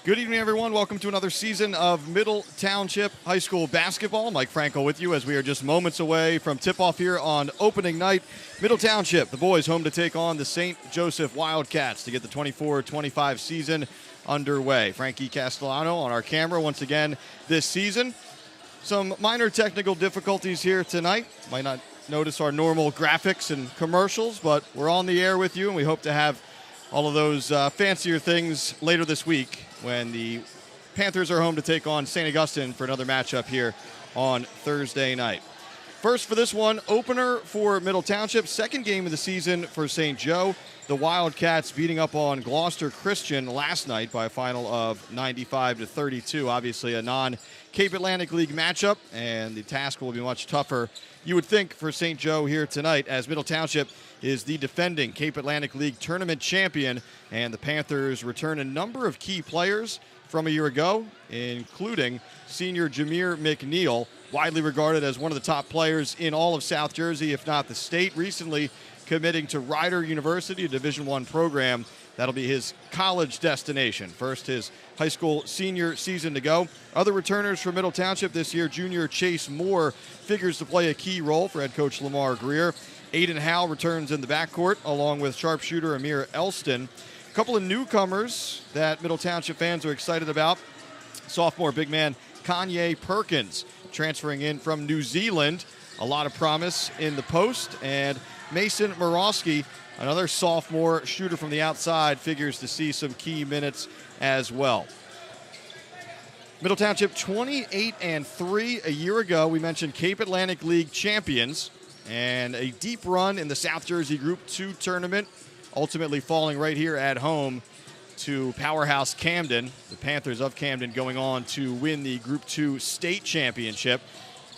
Good evening, everyone. Welcome to another season of Middle Township High School basketball. Mike Franco with you as we are just moments away from tip-off here on opening night. Middle Township, the boys home to take on the St. Joseph Wildcats to get the 24-25 season underway. Frankie Castellano on our camera once again this season. Some minor technical difficulties here tonight. Might not notice our normal graphics and commercials, but we're on the air with you, and we hope to have all of those fancier things later this week when the Panthers are home to take on St. Augustine for another matchup here on Thursday night. First for this one, opener for Middle Township, second game of the season for St. Joe. The Wildcats beating up on Gloucester Christian last night by a final of 95-32. Obviously a non-Cape Atlantic League matchup, and the task will be much tougher, you would think, for St. Joe here tonight, as Middle Township is the defending Cape Atlantic League tournament champion, and the Panthers return a number of key players from a year ago, including senior Jameer McNeil, widely regarded as one of the top players in all of South Jersey, if not the state, recently committing to Rider University, a Division I program. That'll be his college destination. First, his high school senior season to go. Other returners for Middle Township this year, junior Chase Moore figures to play a key role for head coach Lamar Greer. Aiden Howe returns in the backcourt, along with sharpshooter Amir Elston. A couple of newcomers that Middle Township fans are excited about. Sophomore big man Kanye Perkins transferring in from New Zealand. A lot of promise in the post. And Mason Morosky, another sophomore shooter from the outside, figures to see some key minutes as well. Middle Township 28-3 a year ago. We mentioned Cape Atlantic League champions and a deep run in the South Jersey Group 2 tournament, ultimately falling right here at home to powerhouse Camden. The Panthers of Camden going on to win the Group 2 state championship,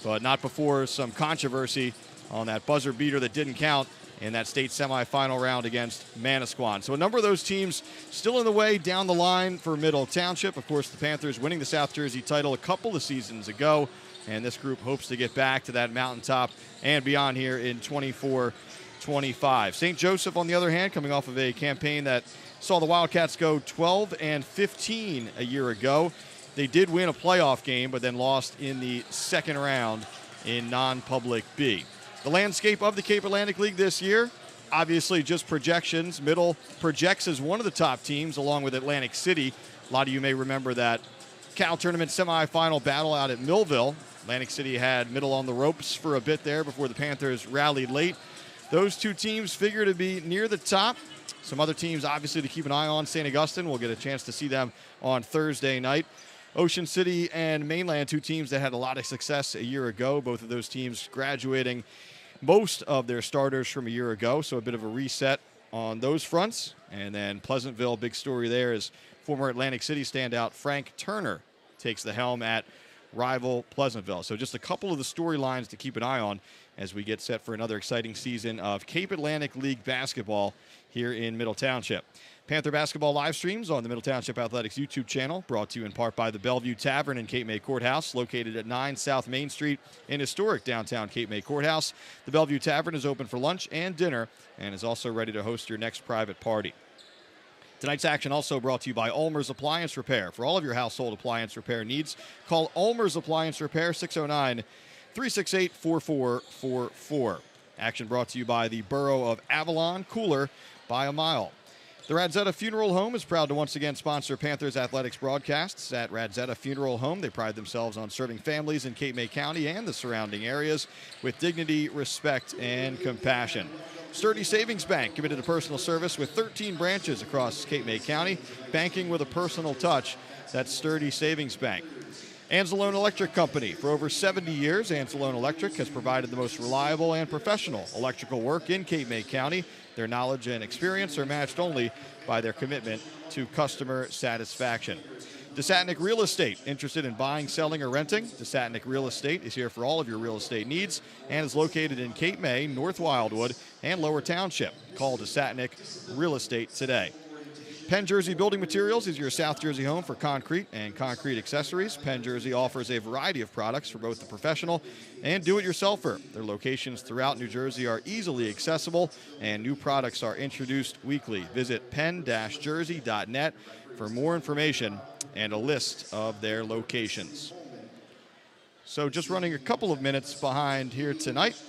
but not before some controversy on that buzzer beater that didn't count in that state semifinal round against Manasquan. So a number of those teams still in the way down the line for Middle Township. Of course, the Panthers winning the South Jersey title a couple of seasons ago, and this group hopes to get back to that mountaintop and beyond here in 24-25. St. Joseph, on the other hand, coming off of a campaign that saw the Wildcats go 12-15 a year ago. They did win a playoff game, but then lost in the second round in non-public B. The landscape of the Cape Atlantic League this year, obviously just projections. Middle projects as one of the top teams, along with Atlantic City. A lot of you may remember that Cal Tournament semifinal battle out at Millville. Atlantic City had Middle on the ropes for a bit there before the Panthers rallied late. Those two teams figure to be near the top. Some other teams, obviously, to keep an eye on. St. Augustine, we'll get a chance to see them on Thursday night. Ocean City and Mainland, two teams that had a lot of success a year ago. Both of those teams graduating most of their starters from a year ago, so a bit of a reset on those fronts. And then Pleasantville, big story there is former Atlantic City standout Frank Turner takes the helm at rival Pleasantville. So just a couple of the storylines to keep an eye on as we get set for another exciting season of Cape Atlantic League basketball here in Middle Township. Panther basketball live streams on the Middle Township Athletics YouTube channel, brought to you in part by the Bellevue Tavern in Cape May Courthouse, located at 9 South Main Street in historic downtown Cape May Courthouse. The Bellevue Tavern is open for lunch and dinner and is also ready to host your next private party. Tonight's action also brought to you by ULMER'S Appliance Repair. For all of your household appliance repair needs, call ULMER'S Appliance Repair, 609-368-4444. Action brought to you by the Borough of Avalon, cooler by a mile. The RADZIETA Funeral Home is proud to once again sponsor Panthers athletics broadcasts. At RADZIETA Funeral Home, they pride themselves on serving families in Cape May County and the surrounding areas with dignity, respect, and compassion. Sturdy Savings Bank, committed to personal service with 13 branches across Cape May County. Banking with a personal touch. That's Sturdy Savings Bank. ANZELONE Electric Company. For over 70 years, ANZELONE Electric has provided the most reliable and professional electrical work in Cape May County. Their knowledge and experience are matched only by their commitment to customer satisfaction. DESATNICK Real Estate. Interested in buying, selling, or renting? DESATNICK Real Estate is here for all of your real estate needs and is located in Cape May, North Wildwood, and Lower Township. Call DESATNICK Real Estate today. Penn Jersey Building Materials is your South Jersey home for concrete and concrete accessories. Penn Jersey offers a variety of products for both the professional and do-it-yourselfer. Their locations throughout New Jersey are easily accessible, and new products are introduced weekly. Visit penn-jersey.net for more information and a list of their locations. So just running a couple of minutes behind here tonight.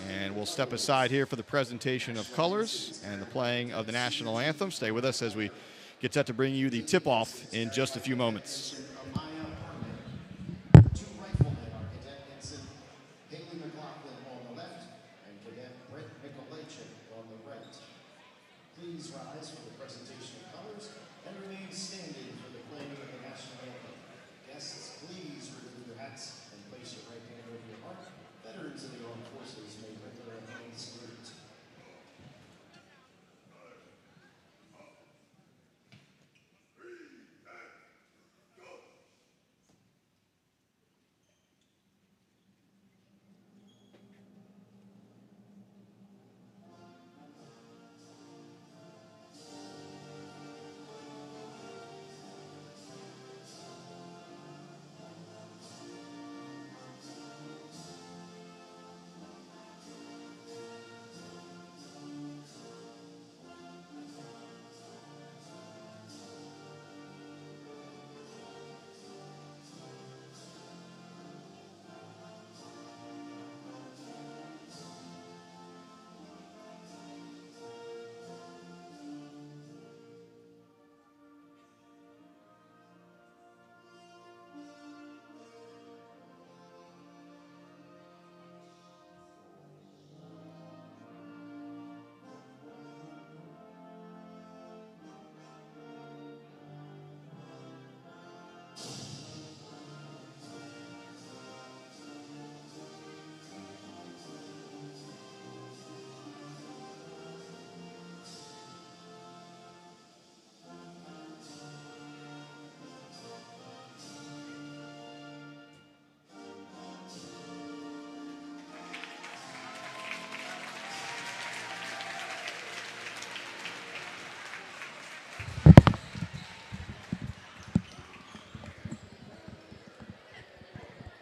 And we'll step aside here for the presentation of colors and the playing of the national anthem. Stay with us as we get set to bring you the tip-off in just a few moments. Please rise for the presentation of colors and remain standing for the playing of the national anthem. Guests, please remove your hats and place your right hand over your heart. Veterans of the armed forces may bring their hands salute.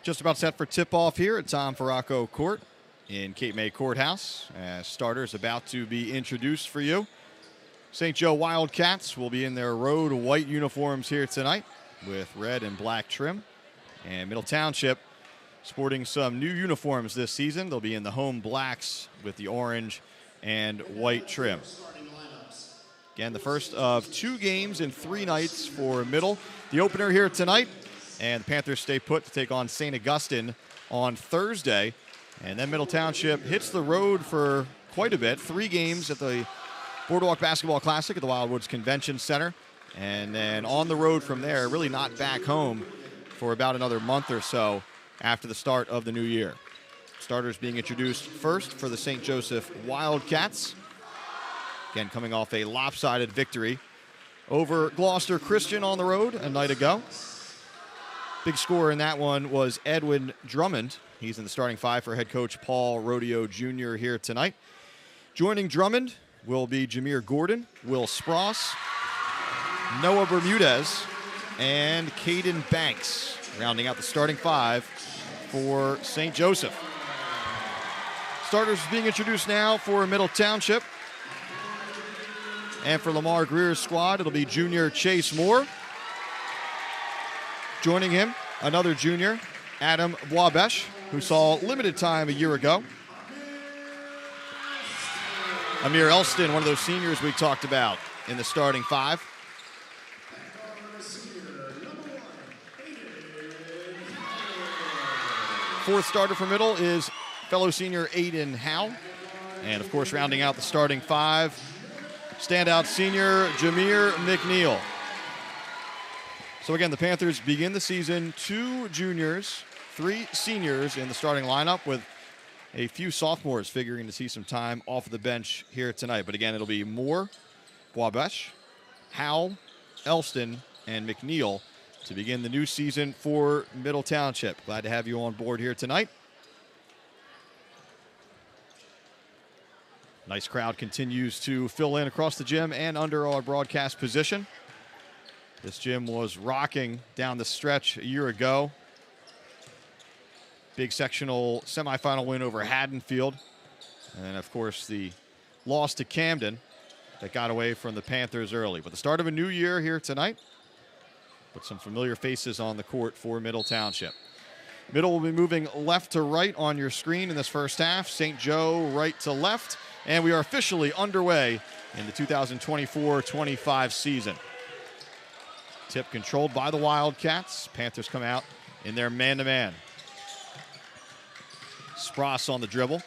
Just about set for tip-off here at Tom Farraco Court in Cape May Courthouse. Starters about to be introduced for you. St. Joe Wildcats will be in their road white uniforms here tonight with red and black trim. And Middle Township sporting some new uniforms this season. They'll be in the home blacks with the orange and white trim. Again, the first of 2 games in 3 nights for Middle. The opener here tonight, and the Panthers stay put to take on St. Augustine on Thursday. And then Middle Township hits the road for quite a bit. 3 games at the Boardwalk Basketball Classic at the Wildwoods Convention Center. And then on the road from there, really not back home for about another month or so after the start of the new year. Starters being introduced first for the St. Joseph Wildcats. Again, coming off a lopsided victory over Gloucester Christian on the road a night ago. Big scorer in that one was Edwin Drummond. He's in the starting 5 for head coach Paul Rodeo Jr. here tonight. Joining Drummond will be Jameer Gordon, Will Spross, Noah Bermudez, and Caden Banks, rounding out the starting 5 for St. Joseph. Starters being introduced now for Middle Township. And for Lamar Greer's squad, it'll be junior Chase Moore. Joining him, another junior, Adam Boisbesch, who saw limited time a year ago. Amir Elston, one of those seniors we talked about in the starting 5. Fourth starter for Middle is fellow senior Aiden Howe. And of course, rounding out the starting 5, standout senior Jameer McNeil. So again, the Panthers begin the season 2 juniors, 3 seniors in the starting lineup, with a few sophomores figuring to see some time off of the bench here tonight. But again, it'll be Moore, Boisbesch, Howell, Elston, and McNeil to begin the new season for Middle Township. Glad to have you on board here tonight. Nice crowd continues to fill in across the gym and under our broadcast position. This gym was rocking down the stretch a year ago. Big sectional semifinal win over Haddonfield. And then, of course, the loss to Camden that got away from the Panthers early. But the start of a new year here tonight. but some familiar faces on the court for Middle Township. Middle will be moving left to right on your screen in this first half. St. Joe right to left. And we are officially underway in the 2024-25 season. Tip controlled by the Wildcats. Panthers come out in their man-to-man. Spross on the dribble.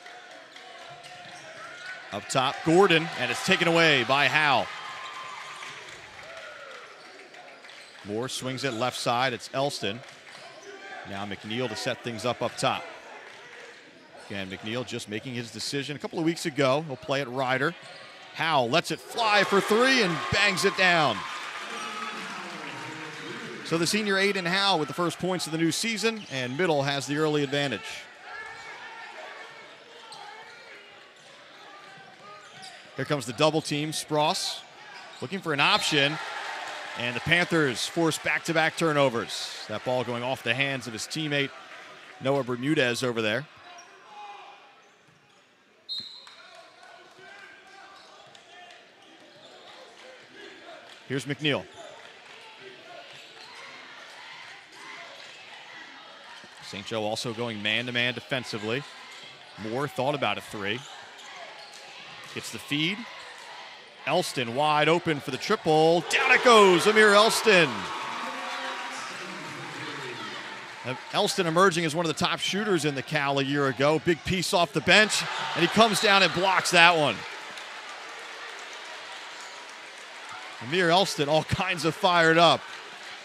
Up top, Gordon, and it's taken away by Howe. Moore swings it left side. It's Elston. Now McNeil to set things up top. Again, McNeil just making his decision a couple of weeks ago. He'll play it Ryder. Howe lets it fly for three and bangs it down. So the senior Aiden Howe with the first points of the new season, and Middle has the early advantage. Here comes the double team. Spross looking for an option. And the Panthers force back-to-back turnovers. That ball going off the hands of his teammate, Noah Bermudez over there. Here's McNeil. St. Joe also going man-to-man defensively. Moore thought about a three. Gets the feed. Elston wide open for the triple. Down it goes, Amir Elston. Elston emerging as one of the top shooters in the Cal a year ago. Big piece off the bench, and he comes down and blocks that one. Amir Elston all kinds of fired up.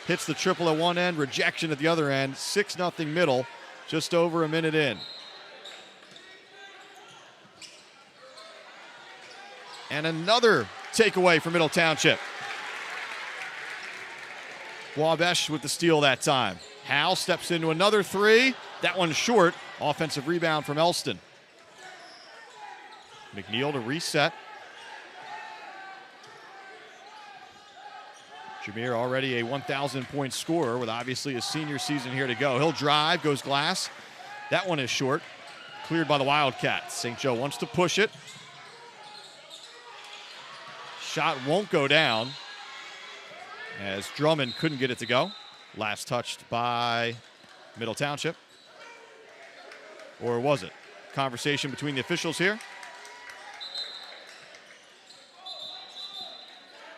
Hits the triple at one end, rejection at the other end. 6-0 Middle, just over a minute in. And another takeaway for Middle Township. Wabash with the steal that time. Howe steps into another three. That one's short. Offensive rebound from Elston. McNeil to reset. Jameer already a 1,000-point scorer with obviously his senior season here to go. He'll drive, goes glass. That one is short. Cleared by the Wildcats. St. Joe wants to push it. Shot won't go down as Drummond couldn't get it to go. Last touched by Middle Township. Or was it? Conversation between the officials here.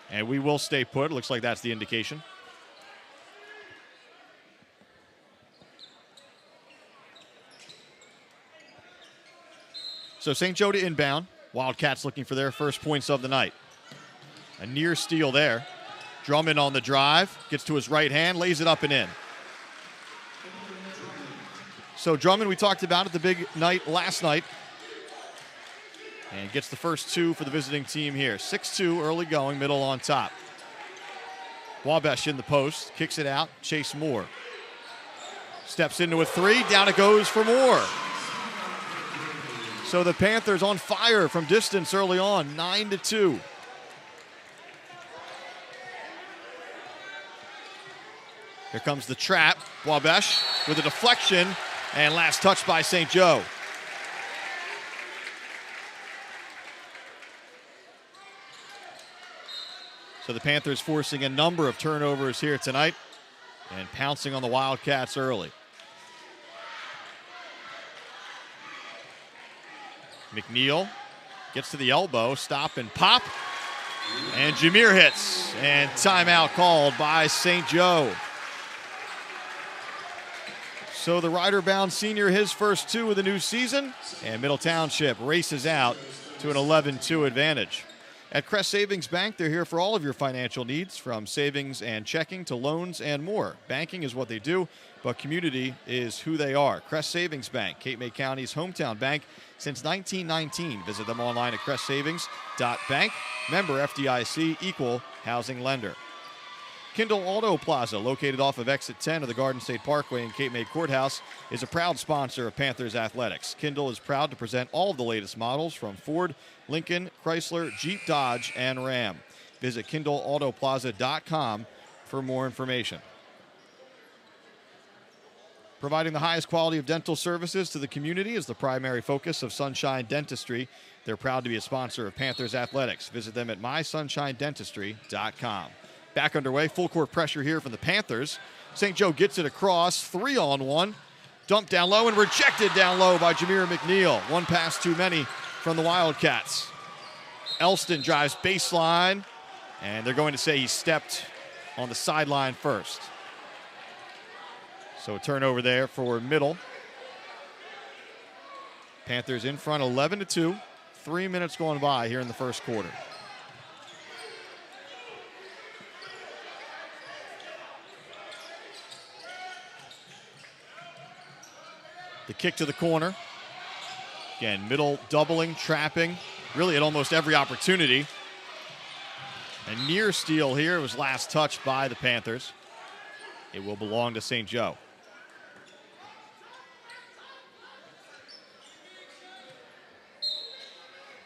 And we will stay put. Looks like that's the indication. So St. Joe to inbound. Wildcats looking for their first points of the night. A near steal there. Drummond on the drive. Gets to his right hand. Lays it up and in. So Drummond we talked about at the big night last night. And gets the first two for the visiting team here. 6-2 early going. Middle on top. Wabash in the post. Kicks it out. Chase Moore. Steps into a three. Down it goes for Moore. So the Panthers on fire from distance early on. 9-2. Here comes the trap. Wabash with a deflection. And last touch by St. Joe. So the Panthers forcing a number of turnovers here tonight and pouncing on the Wildcats early. McNeil gets to the elbow, stop and pop. And Jameer hits. And timeout called by St. Joe. So the Ryder-bound senior, his first two of the new season. And Middle Township races out to an 11-2 advantage. At Crest Savings Bank, they're here for all of your financial needs, from savings and checking to loans and more. Banking is what they do, but community is who they are. Crest Savings Bank, Cape May County's hometown bank since 1919. Visit them online at crestsavings.bank. Member FDIC, equal housing lender. KINDLE AUTOPLAZA, located off of Exit 10 of the Garden State Parkway in Cape May Courthouse, is a proud sponsor of Panthers athletics. KINDLE is proud to present all of the latest models from Ford, Lincoln, Chrysler, Jeep, Dodge, and Ram. Visit KINDLEAUTOPLAZA.com for more information. Providing the highest quality of dental services to the community is the primary focus of Sunshine Dentistry. They're proud to be a sponsor of Panthers athletics. Visit them at MySunshineDentistry.com. back underway. Full court pressure here from the Panthers. St. Joe gets it across, 3-on-1. Dumped down low and rejected down low by Jameer McNeil. One pass too many from the Wildcats. Elston drives baseline, and they're going to say he stepped on the sideline first. So a turnover there for Middle. Panthers in front 11-2. 3 minutes going by here in the first quarter. The kick to the corner. Again, Middle doubling, trapping, really at almost every opportunity. A near steal here. It was last touched by the Panthers. It will belong to St. Joe.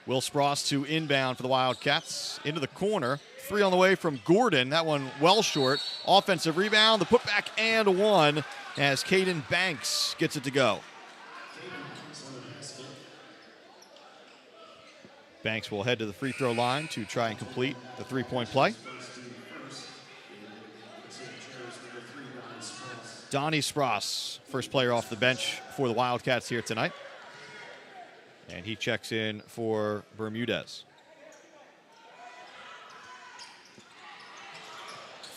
Will Spross to inbound for the Wildcats. Into the corner. 3 on the way from Gordon. That one well short. Offensive rebound. The putback and one as Caden Banks gets it to go. Banks will head to the free throw line to try and complete the three-point play. Donnie Spross, first player off the bench for the Wildcats here tonight. And he checks in for Bermudez.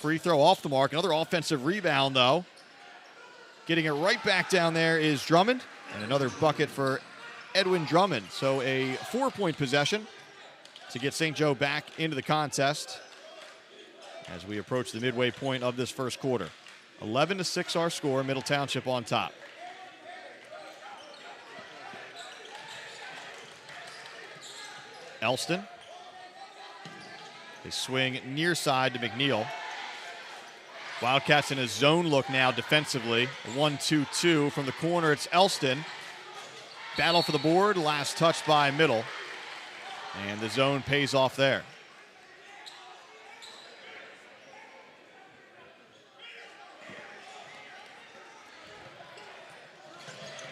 Free throw off the mark. Another offensive rebound, though. Getting it right back down there is Drummond. And another bucket for Edwin Drummond. So a 4-point possession to get St. Joe back into the contest as we approach the midway point of this first quarter. 11-6 our score. Middle Township on top. Elston. They swing near side to McNeil. Wildcats in a zone look now defensively. 1-2-2 from the corner. It's Elston. Battle for the board. Last touched by Middle. And the zone pays off there.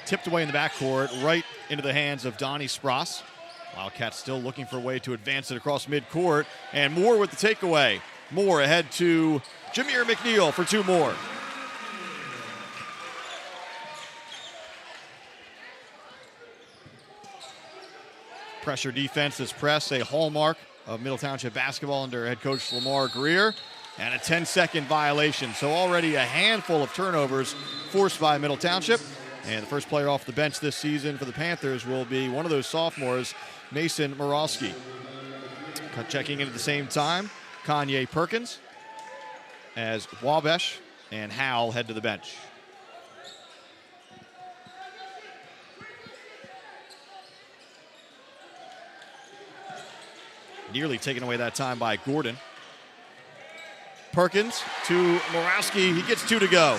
Tipped away in the backcourt, right into the hands of Donnie Spross. Wildcats still looking for a way to advance it across midcourt. And Moore with the takeaway. Moore ahead to Jameer McNeil for 2 more. Pressure defense is press, a hallmark of Middle Township basketball under head coach Lamar Greer. And a 10-second violation. So already a handful of turnovers forced by Middle Township. And the first player off the bench this season for the Panthers will be one of those sophomores, Mason Morowski. Checking in at the same time, Kanye Perkins, as Wabash and Howell head to the bench. Nearly taken away that time by Gordon. Perkins to Morowski. He gets 2 to go.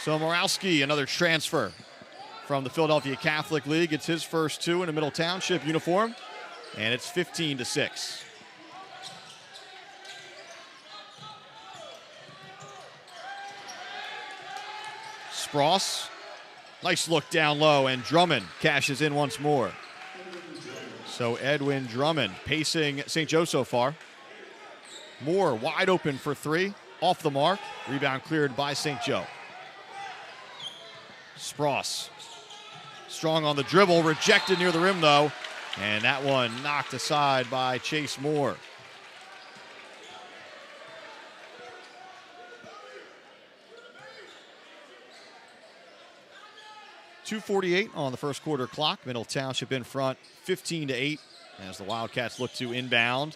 So Morowski, another transfer from the Philadelphia Catholic League. It's his first 2 in a Middle Township uniform, and it's 15-6. Spross, nice look down low, and Drummond cashes in once more. So Edwin Drummond pacing St. Joe so far. Moore wide open for 3, off the mark. Rebound cleared by St. Joe. Spross, strong on the dribble, rejected near the rim though, and that one knocked aside by Chase Moore. .248 on the first quarter clock. Middle Township in front, 15-8, as the Wildcats look to inbound.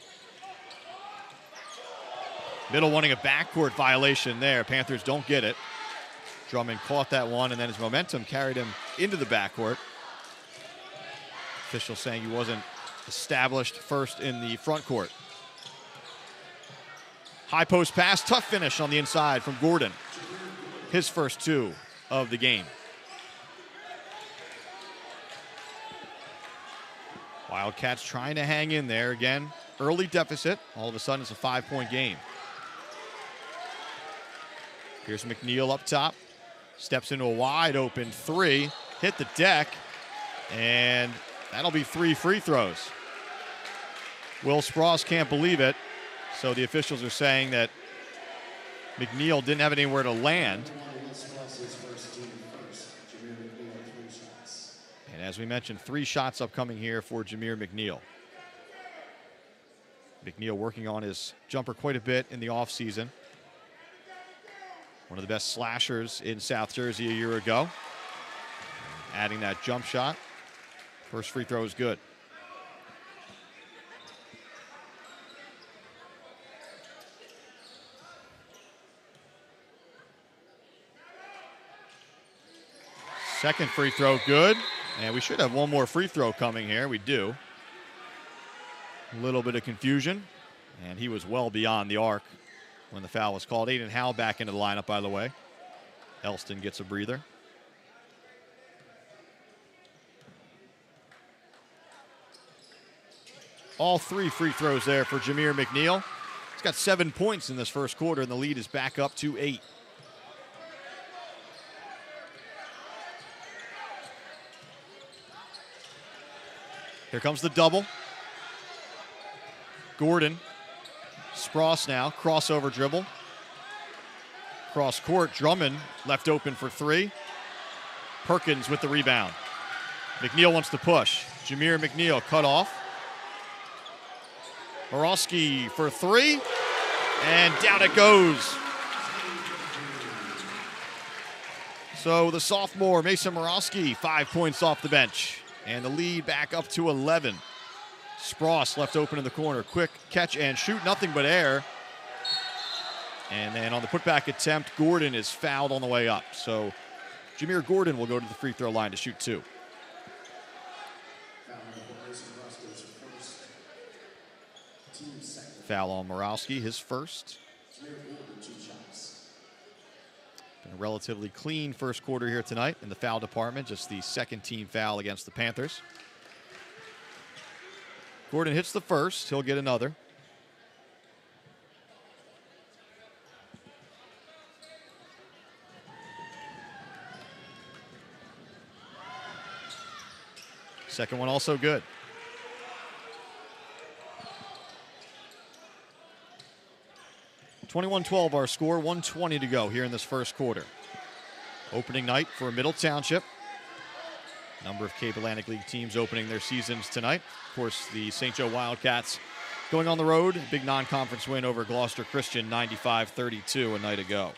Middle wanting a backcourt violation there. Panthers don't get it. Drummond caught that one, and then his momentum carried him into the backcourt. Official saying he wasn't established first in the front court. High post pass, tough finish on the inside from Gordon. His first 2 of the game. Wildcats trying to hang in there again. Early deficit. All of a sudden, it's a 5-point game. Here's McNeil up top. Steps into a wide open 3. Hit the deck. And that'll be 3 free throws. Will Spross can't believe it. So the officials are saying that McNeil didn't have anywhere to land. And as we mentioned, 3 shots upcoming here for Jameer McNeil. McNeil working on his jumper quite a bit in the offseason. One of the best slashers in South Jersey a year ago. Adding that jump shot. First free throw is good. Second free throw good. And we should have one more free throw coming here. We do. A little bit of confusion. And he was well beyond the arc when the foul was called. Aiden Howe back into the lineup, by the way. Elston gets a breather. All 3 free throws there for Jameer McNeil. He's got 7 points in this first quarter, and the lead is back up to 8. Here comes the double. Gordon. Spross now, crossover dribble. Cross court, Drummond left open for 3. Perkins with the rebound. McNeil wants to push. Jameer McNeil cut off. Morosky for 3, and down it goes. So the sophomore, Mason Morosky, 5 points off the bench. And the lead back up to 11. Spross left open in the corner. Quick catch and shoot, nothing but air. And then on the putback attempt, Gordon is fouled on the way up. So Jameer Gordon will go to the free throw line to shoot 2. Foul on Morosky, his first. Been a relatively clean first quarter here tonight in the foul department, just the second team foul against the Panthers. Gordon hits the first, he'll get another. Second one also good. 21-12 our score, 1:20 to go here in this first quarter. Opening night for Middle Township. A number of Cape Atlantic League teams opening their seasons tonight. Of course, the St. Joe Wildcats going on the road. Big non-conference win over Gloucester Christian, 95-32 a night ago.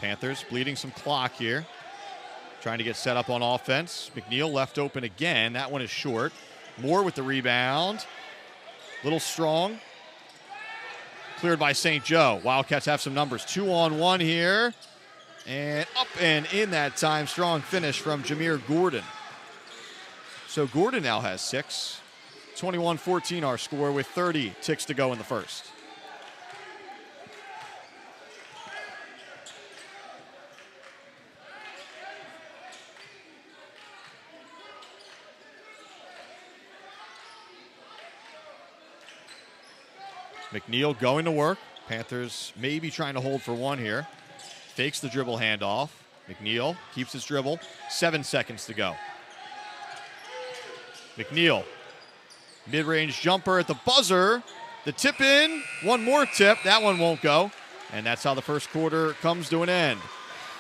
Panthers bleeding some clock here. Trying to get set up on offense. McNeil left open again. That one is short. Moore with the rebound. Little Strong. Cleared by St. Joe. Wildcats have some numbers. 2-on-1 here. And up and in that time. Strong finish from Jameer Gordon. So Gordon now has 6. 21-14 our score with 30 ticks to go in the first. McNeil going to work. Panthers maybe trying to hold for one here. Fakes the dribble handoff. McNeil keeps his dribble. 7 seconds to go. McNeil, mid-range jumper at the buzzer. The tip in. One more tip. That one won't go. And that's how the first quarter comes to an end.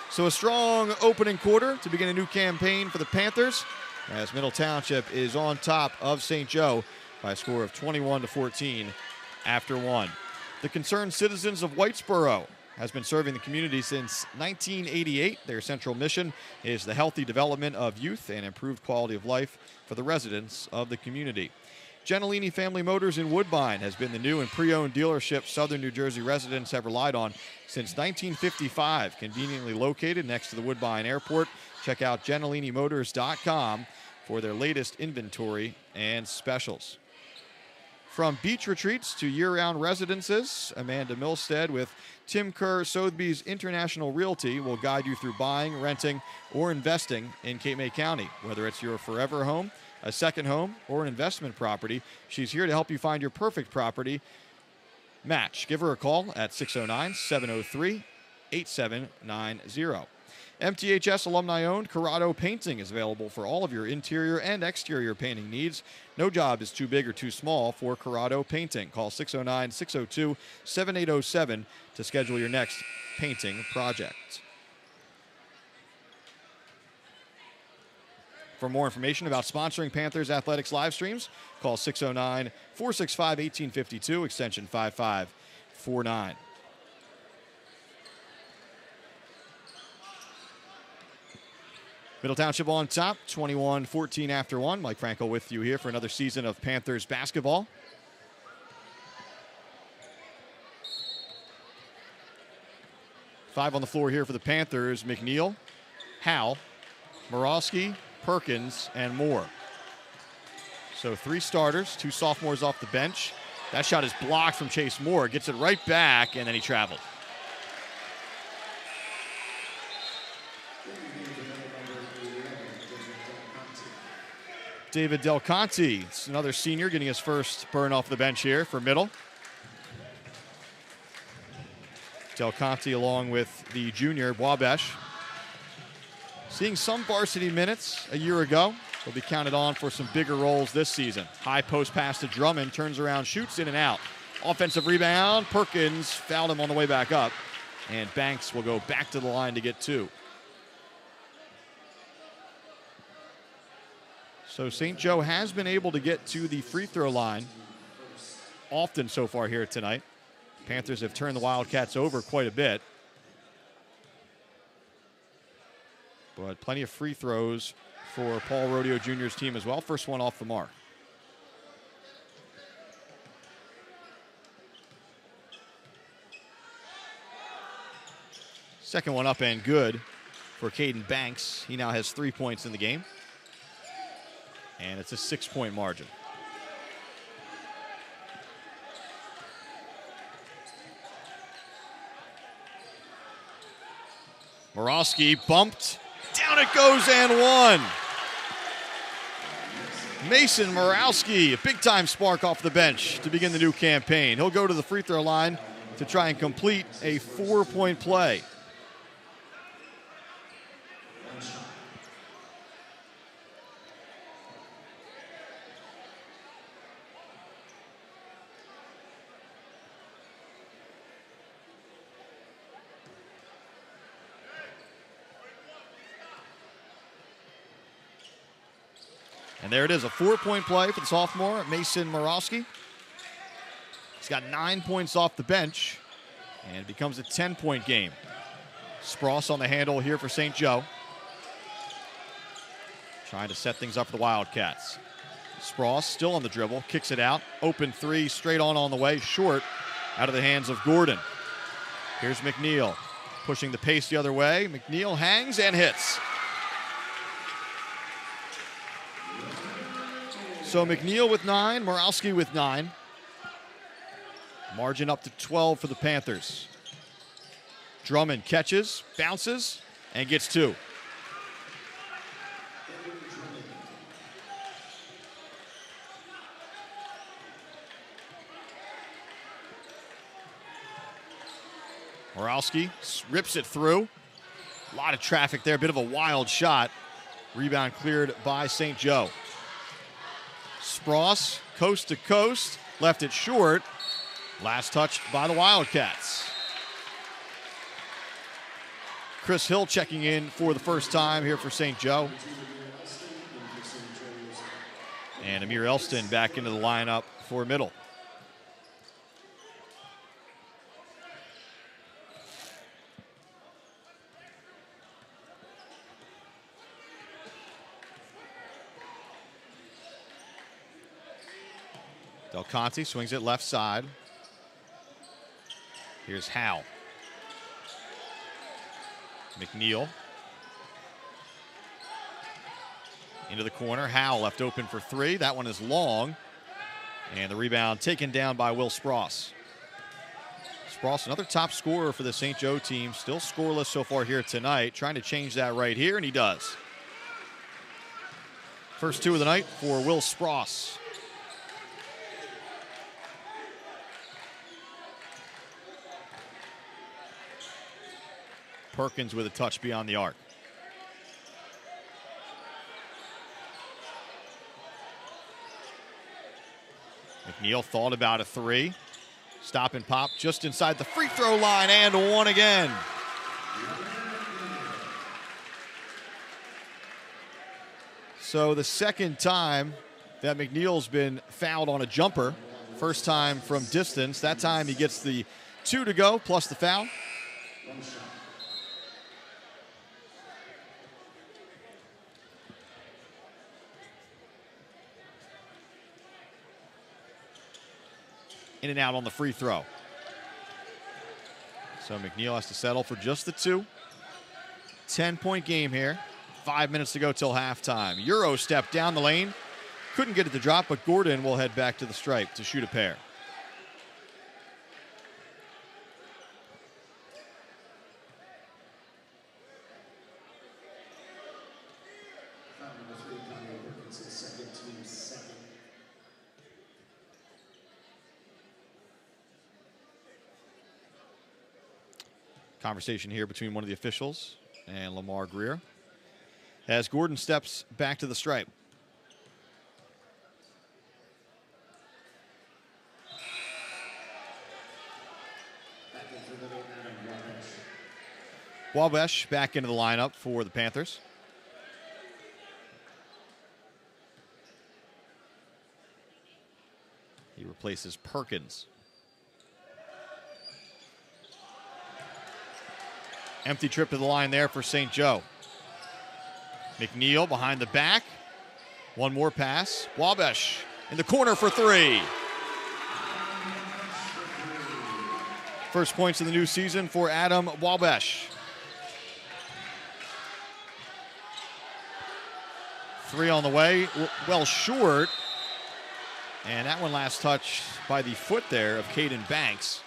So a strong opening quarter to begin a new campaign for the Panthers, as Middle Township is on top of St. Joe by a score of 21-14. After 1. The Concerned Citizens of Whitesboro has been serving the community since 1988. Their central mission is the healthy development of youth and improved quality of life for the residents of the community. Gentilini Family Motors in Woodbine has been the new and pre-owned dealership Southern New Jersey residents have relied on since 1955. Conveniently located next to the Woodbine Airport. Check out GentilinIMotors.com for their latest inventory and specials. From beach retreats to year-round residences, Amanda Milstead with Tim Kerr Sotheby's International Realty will guide you through buying, renting, or investing in Cape May County. Whether it's your forever home, a second home, or an investment property, she's here to help you find your perfect property match. Give her a call at 609-703-8790. MTHS alumni-owned Corrado Painting is available for all of your interior and exterior painting needs. No job is too big or too small for Corrado Painting. Call 609-602-7807 to schedule your next painting project. For more information about sponsoring Panthers Athletics live streams, call 609-465-1852, extension 5549. Middle Township on top, 21-14 after 1. Mike Frankel with you here for another season of Panthers basketball. Five on the floor here for the Panthers: McNeil, Howe, Morowski, Perkins, and Moore. So 3 starters, 2 sophomores off the bench. That shot is blocked from Chase Moore. Gets it right back, and then he traveled. David Del Conte, it's another senior, getting his first burn off the bench here for Middle. Del Conte along with the junior Wabash. Seeing some varsity minutes a year ago. He'll be counted on for some bigger roles this season. High post pass to Drummond, turns around, shoots in and out. Offensive rebound, Perkins fouled him on the way back up. And Banks will go back to the line to get 2. So St. Joe has been able to get to the free throw line often so far here tonight. Panthers have turned the Wildcats over quite a bit. But plenty of free throws for Paul Rodeo Jr.'s team as well. First one off the mark. Second one up and good for Caden Banks. He now has 3 points in the game. And it's a 6-point margin. Morowski bumped. Down it goes and one. Mason Morowski, a big-time spark off the bench to begin the new campaign. He'll go to the free throw line to try and complete a 4-point play. And there it is, a 4-point play for the sophomore, Mason Morowski. He's got 9 points off the bench, and it becomes a 10-point game. Spross on the handle here for St. Joe. Trying to set things up for the Wildcats. Spross still on the dribble, kicks it out. Open 3, straight on the way, short, out of the hands of Gordon. Here's McNeil, pushing the pace the other way. McNeil hangs and hits. So McNeil with 9, Morowski with 9. Margin up to 12 for the Panthers. Drummond catches, bounces, and gets 2. Morowski rips it through. A lot of traffic there, a bit of a wild shot. Rebound cleared by St. Joe. Spross, coast to coast, left it short. Last touch by the Wildcats. Chris Hill checking in for the first time here for St. Joe. And Amir Elston back into the lineup for Middle. Del Conte swings it left side. Here's Howe. McNeil. Into the corner. Howe left open for 3. That one is long. And the rebound taken down by Will Spross. Spross, another top scorer for the St. Joe team. Still scoreless so far here tonight. Trying to change that right here, and he does. First 2 of the night for Will Spross. Perkins with a touch beyond the arc. McNeil thought about a three. Stop and pop just inside the free throw line, and one again. So the second time that McNeil's been fouled on a jumper. First time from distance. That time he gets the 2 to go plus the foul. In and out on the free throw. So McNeil has to settle for just the 2. 10-point game here. 5 minutes to go till halftime. Euro step down the lane. Couldn't get it to drop, but Gordon will head back to the stripe to shoot a pair. Conversation here between one of the officials and Lamar Greer as Gordon steps back to the stripe. Wabash back into the lineup for the Panthers. He replaces Perkins. Empty trip to the line there for St. Joe. McNeil behind the back. One more pass. Wabash in the corner for 3. First points of the new season for Adam Wabash. 3 on the way, well short. And that one last touch by the foot there of Caden Banks.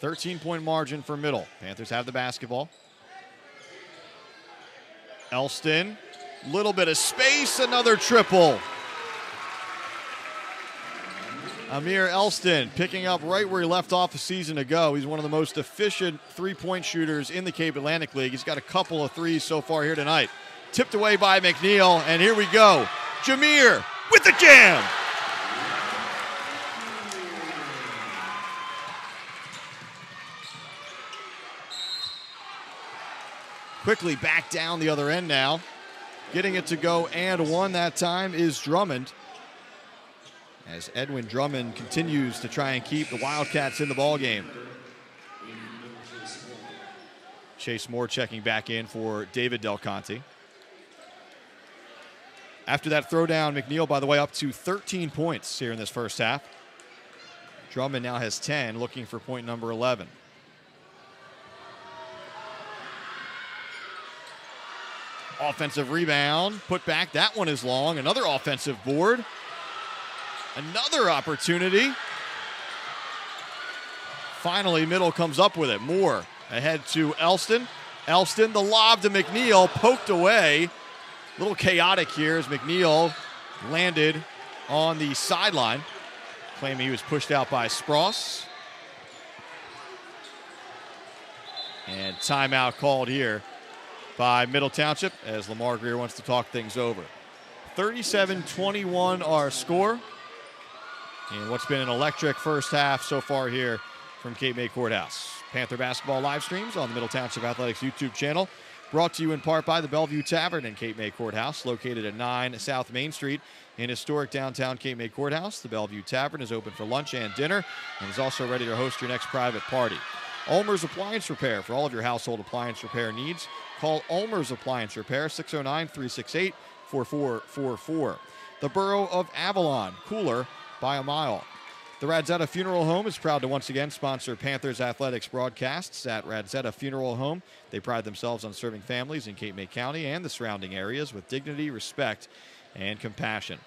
.13-point margin for Middle. Panthers have the basketball. Elston, little bit of space, another triple. Amir Elston picking up right where he left off a season ago. He's one of the most efficient three-point shooters in the Cape Atlantic League. He's got a couple of threes so far here tonight. Tipped away by McNeil, and here we go. Jameer with the jam. Quickly back down the other end now. Getting it to go and one that time is Drummond. As Edwin Drummond continues to try and keep the Wildcats in the ballgame. Chase Moore checking back in for David Del Conte. After that throwdown, McNeil, by the way, up to 13 points here in this first half. Drummond now has 10, looking for point number 11. Offensive rebound, put back. That one is long. Another offensive board. Another opportunity. Finally, Middle comes up with it. Moore ahead to Elston. Elston, the lob to McNeil, poked away. A little chaotic here as McNeil landed on the sideline, claiming he was pushed out by Spross. And timeout called here by Middle Township as Lamar Greer wants to talk things over. 37-21 our score. And what's been an electric first half so far here from Cape May Courthouse. Panther basketball live streams on the Middle Township Athletics YouTube channel. Brought to you in part by the Bellevue Tavern in Cape May Courthouse, located at 9 South Main Street in historic downtown Cape May Courthouse. The Bellevue Tavern is open for lunch and dinner and is also ready to host your next private party. ULMER'S Appliance Repair for all of your household appliance repair needs. Call ULMER'S Appliance Repair, 609-368-4444. The Borough of Avalon, cooler by a mile. The RADZIETA Funeral Home is proud to once again sponsor Panthers athletics broadcasts at RADZIETA Funeral Home. They pride themselves on serving families in Cape May County and the surrounding areas with dignity, respect, and compassion.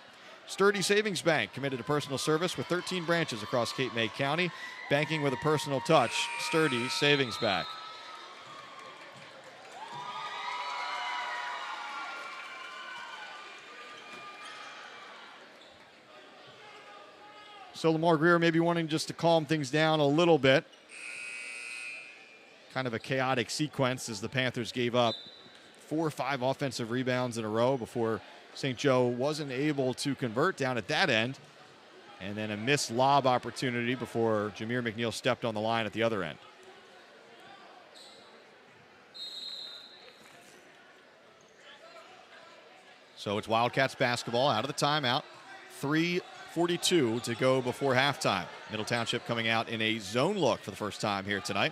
Sturdy Savings Bank, committed to personal service with 13 branches across Cape May County. Banking with a personal touch. Sturdy Savings Bank. So Lamar Greer maybe wanting just to calm things down a little bit. Kind of a chaotic sequence as the Panthers gave up 4 or 5 offensive rebounds in a row before St. Joe wasn't able to convert down at that end. And then a missed lob opportunity before Jameer McNeil stepped on the line at the other end. So it's Wildcats basketball out of the timeout. 3:42 to go before halftime. Middle Township coming out in a zone look for the first time here tonight.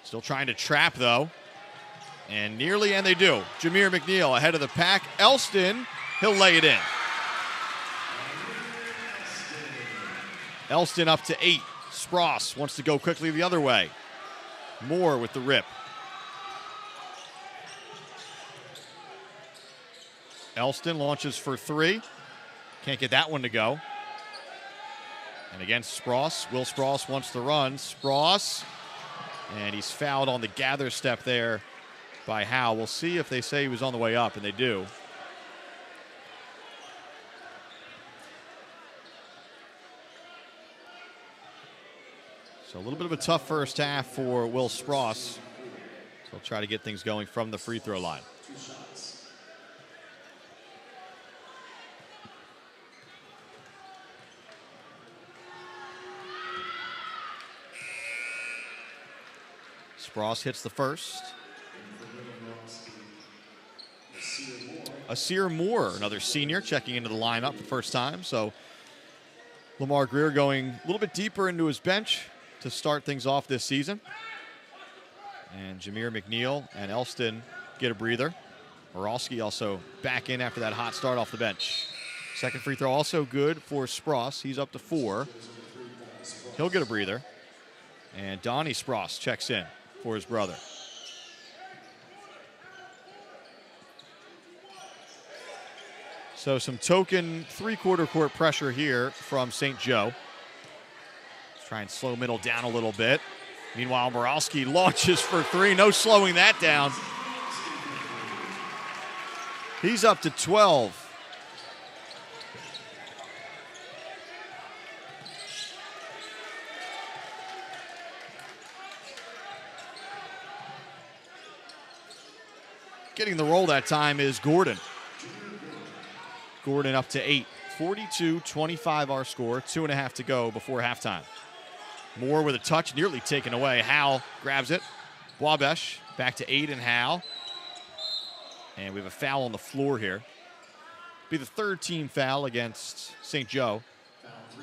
Still trying to trap, though. And nearly, and they do. Jameer McNeil ahead of the pack. Elston, he'll lay it in. Elston up to 8. Spross wants to go quickly the other way. Moore with the rip. Elston launches for 3. Can't get that one to go. And against Spross, Will Spross wants to run. Spross, and he's fouled on the gather step there by Howe. We'll see if they say he was on the way up, and they do. So a little bit of a tough first half for Will Spross. So he'll try to get things going from the free throw line. Spross hits the first. Asir Moore, another senior, checking into the lineup for the first time. So Lamar Greer going a little bit deeper into his bench to start things off this season. And Jameer McNeil and Elston get a breather. Moralski also back in after that hot start off the bench. Second free throw also good for Spross. He's up to 4. He'll get a breather. And Donnie Spross checks in for his brother. So some token three-quarter court pressure here from St. Joe. Let's try and slow middle down a little bit. Meanwhile, Moralski launches for 3. No slowing that down. He's up to 12. Getting the roll that time is Gordon. Gordon up to 8. 42-25 our score. 2.5 to go before halftime. Moore with a touch, nearly taken away. Howell grabs it. Wabash back to 8 and Howell. And we have a foul on the floor here. Be the third team foul against St. Joe.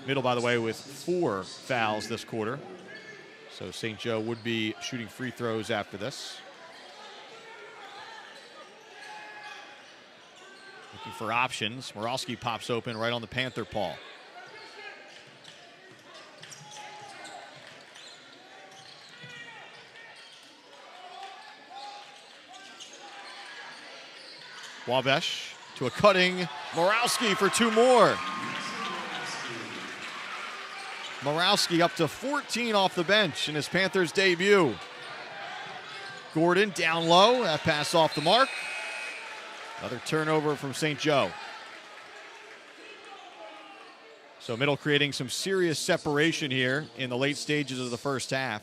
Middle, by the way, with 4 fouls this quarter. So St. Joe would be shooting free throws after this. Looking for options. Moralski pops open right on the Panther paw. Wabash to a cutting Moralski for 2 more. Moralski up to 14 off the bench in his Panthers debut. Gordon down low. That pass off the mark. Another turnover from St. Joe. So Middle creating some serious separation here in the late stages of the first half.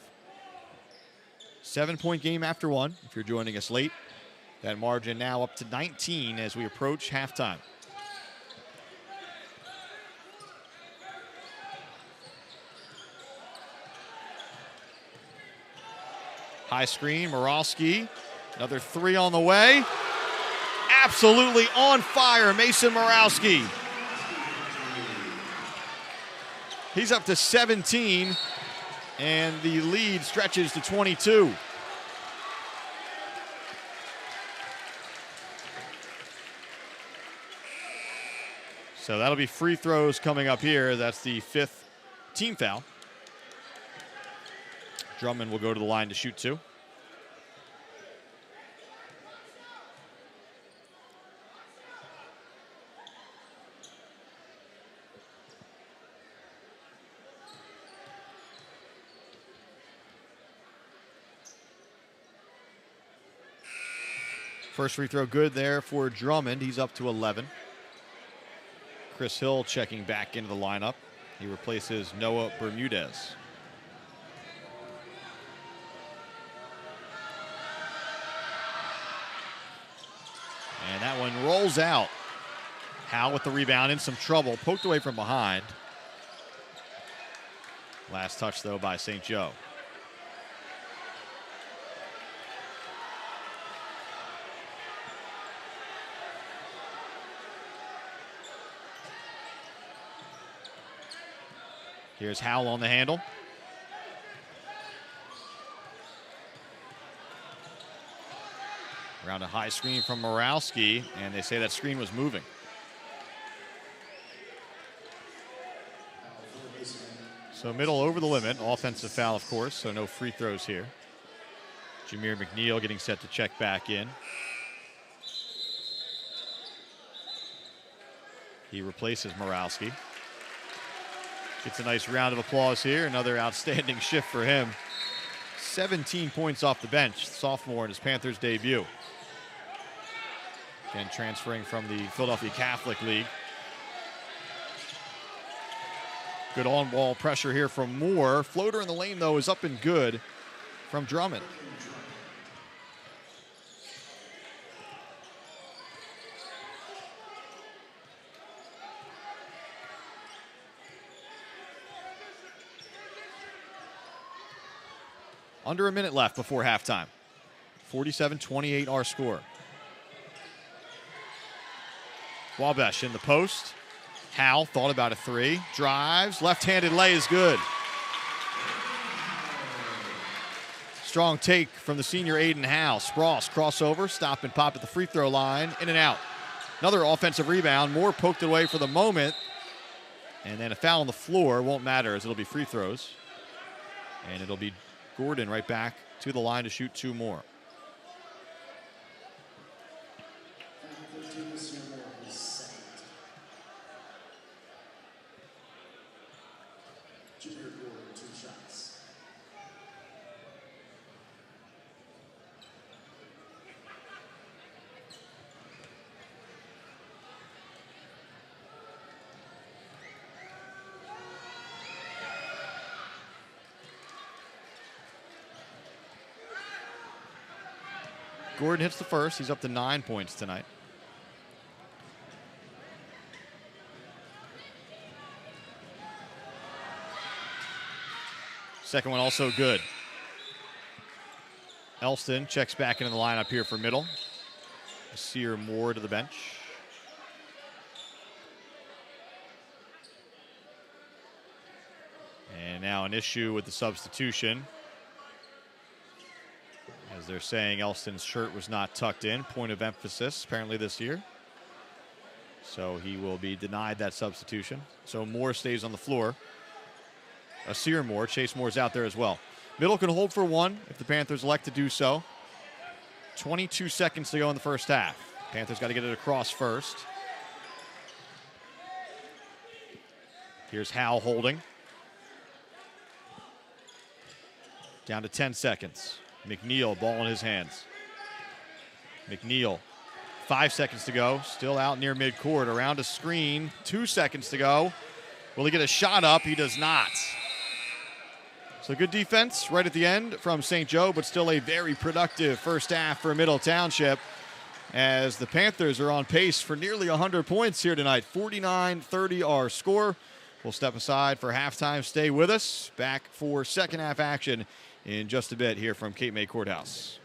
7-point game after 1, if you're joining us late. That margin now up to 19 as we approach halftime. High screen, Moralski. Another 3 on the way. Absolutely on fire, Mason Moralski. He's up to 17, and the lead stretches to 22. So that'll be free throws coming up here. That's the 5th team foul. Drummond will go to the line to shoot 2. First free throw good there for Drummond. He's up to 11. Chris Hill checking back into the lineup. He replaces Noah Bermudez. And that one rolls out. Howe with the rebound, in some trouble, poked away from behind. Last touch, though, by St. Joe. Here's Howell on the handle. Around a high screen from Morowski, and they say that screen was moving. So middle over the limit, offensive foul, of course, so no free throws here. Jameer McNeil getting set to check back in. He replaces Morowski. Gets a nice round of applause here. Another outstanding shift for him. 17 points off the bench, sophomore in his Panthers debut. Again, transferring from the Philadelphia Catholic League. Good on-ball pressure here from Moore. Floater in the lane, though, is up and good from Drummond. Under a minute left before halftime. 47-28 our score. Wabash in the post. Howe thought about a three. Drives. Left-handed lay is good. Strong take from the senior Aiden Howe. Spross crossover. Stop and pop at the free throw line. In and out. Another offensive rebound. Moore poked it away for the moment. And then a foul on the floor. Won't matter as it'll be free throws. And it'll be Gordon right back to the line to shoot two more. Gordon hits the first. He's up to 9 points tonight. Second one also good. Elston checks back into the lineup here for middle. Sear Moore to the bench. And now an issue with the substitution, as they're saying Elston's shirt was not tucked in. Point of emphasis, apparently, this year. So he will be denied that substitution. So Moore stays on the floor. Sear Moore, Chase Moore's out there as well. Middle can hold for one if the Panthers elect to do so. 22 seconds to go in the first half. Panthers got to get it across first. Here's Howe holding. Down to 10 seconds. McNeil, ball in his hands. McNeil, 5 seconds to go. Still out near midcourt, around a screen. 2 seconds to go. Will he get a shot up? He does not. So good defense right at the end from St. Joe, but still a very productive first half for Middle Township, as the Panthers are on pace for nearly 100 points here tonight. 49-30 our score. We'll step aside for halftime. Stay with us. Back for second half action in just a bit here from Cape May Courthouse.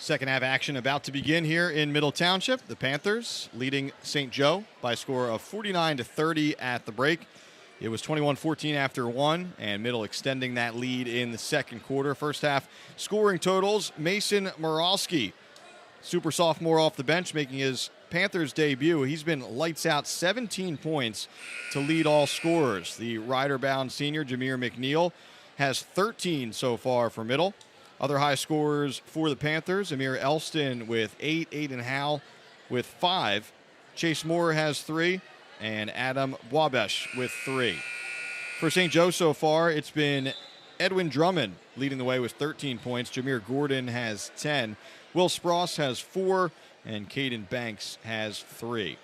Second half action about to begin here in Middle Township. The Panthers leading St. Joe by a score of 49-30 at the break. It was 21-14 after one, and Middle extending that lead in the second quarter. First half scoring totals, Mason Moralski, super sophomore off the bench, making his Panthers debut. He's been lights out, 17 points to lead all scorers. The rider-bound senior, Jameer McNeil, has 13 so far for Middle. Other high scorers for the Panthers, Amir Elston with 8, Aiden Howell with 5. Chase Moore has 3, and Adam Wabesh with 3. For St. Joe so far, it's been Edwin Drummond leading the way with 13 points. Jameer Gordon has 10. Will Spross has 4, and Caden Banks has 3.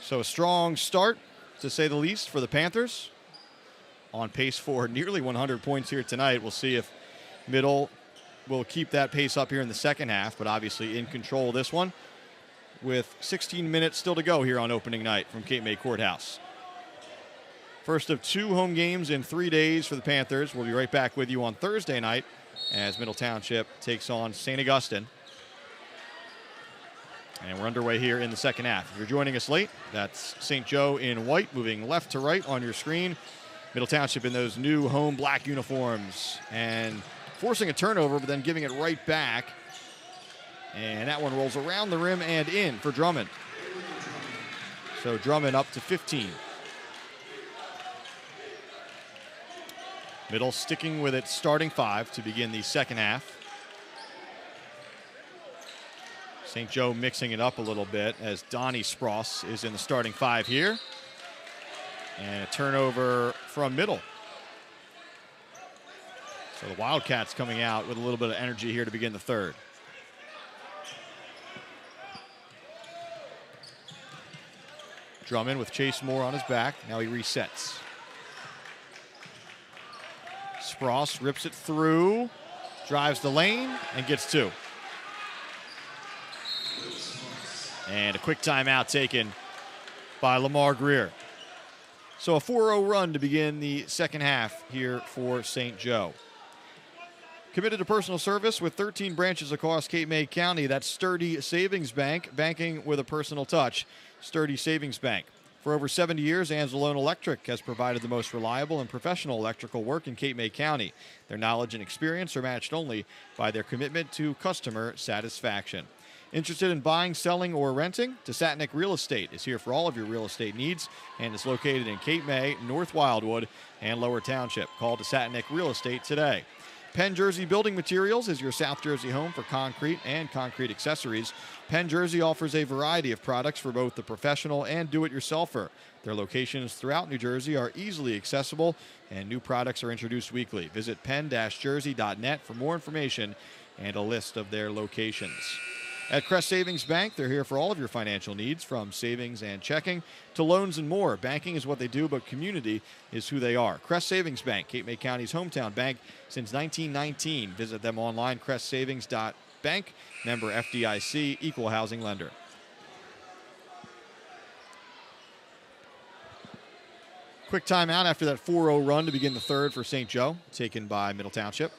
So a strong start, to say the least, for the Panthers. On pace for nearly 100 points here tonight. We'll see if Middle will keep that pace up here in the second half, but obviously in control of this one with 16 minutes still to go here on opening night from Cape May Courthouse. First of 2 home games in 3 days for the Panthers. We'll be right back with you on Thursday night as Middle Township takes on St. Augustine. And we're underway here in the second half. If you're joining us late, that's St. Joe in white, moving left to right on your screen. Middle Township in those new home black uniforms and forcing a turnover, but then giving it right back. And that one rolls around the rim and in for Drummond. So Drummond up to 15. Middle sticking with its starting 5 to begin the second half. St. Joe mixing it up a little bit as Donnie Spross is in the starting 5 here. And a turnover from Middle. So the Wildcats coming out with a little bit of energy here to begin the third. Drummond with Chase Moore on his back. Now he resets. Spross rips it through, drives the lane, and gets 2. And a quick timeout taken by Lamar Greer. So a 4-0 run to begin the second half here for St. Joe. Committed to personal service with 13 branches across Cape May County. That's Sturdy Savings Bank, banking with a personal touch. Sturdy Savings Bank. For over 70 years, ANZELONE Electric has provided the most reliable and professional electrical work in Cape May County. Their knowledge and experience are matched only by their commitment to customer satisfaction. Interested in buying, selling, or renting? DESATNIK Real Estate is here for all of your real estate needs and is located in Cape May, North Wildwood, and Lower Township. Call DESATNIK Real Estate today. Penn Jersey Building Materials is your South Jersey home for concrete and concrete accessories. Penn Jersey offers a variety of products for both the professional and do-it-yourselfer. Their locations throughout New Jersey are easily accessible, and new products are introduced weekly. Visit penn-jersey.net for more information and a list of their locations. At Crest Savings Bank, they're here for all of your financial needs, from savings and checking to loans and more. Banking is what they do, but community is who they are. Crest Savings Bank, Cape May County's hometown bank since 1919. Visit them online, crestsavings.bank, member FDIC, equal housing lender. Quick timeout after that 4-0 run to begin the third for St. Joe, taken by Middle Township.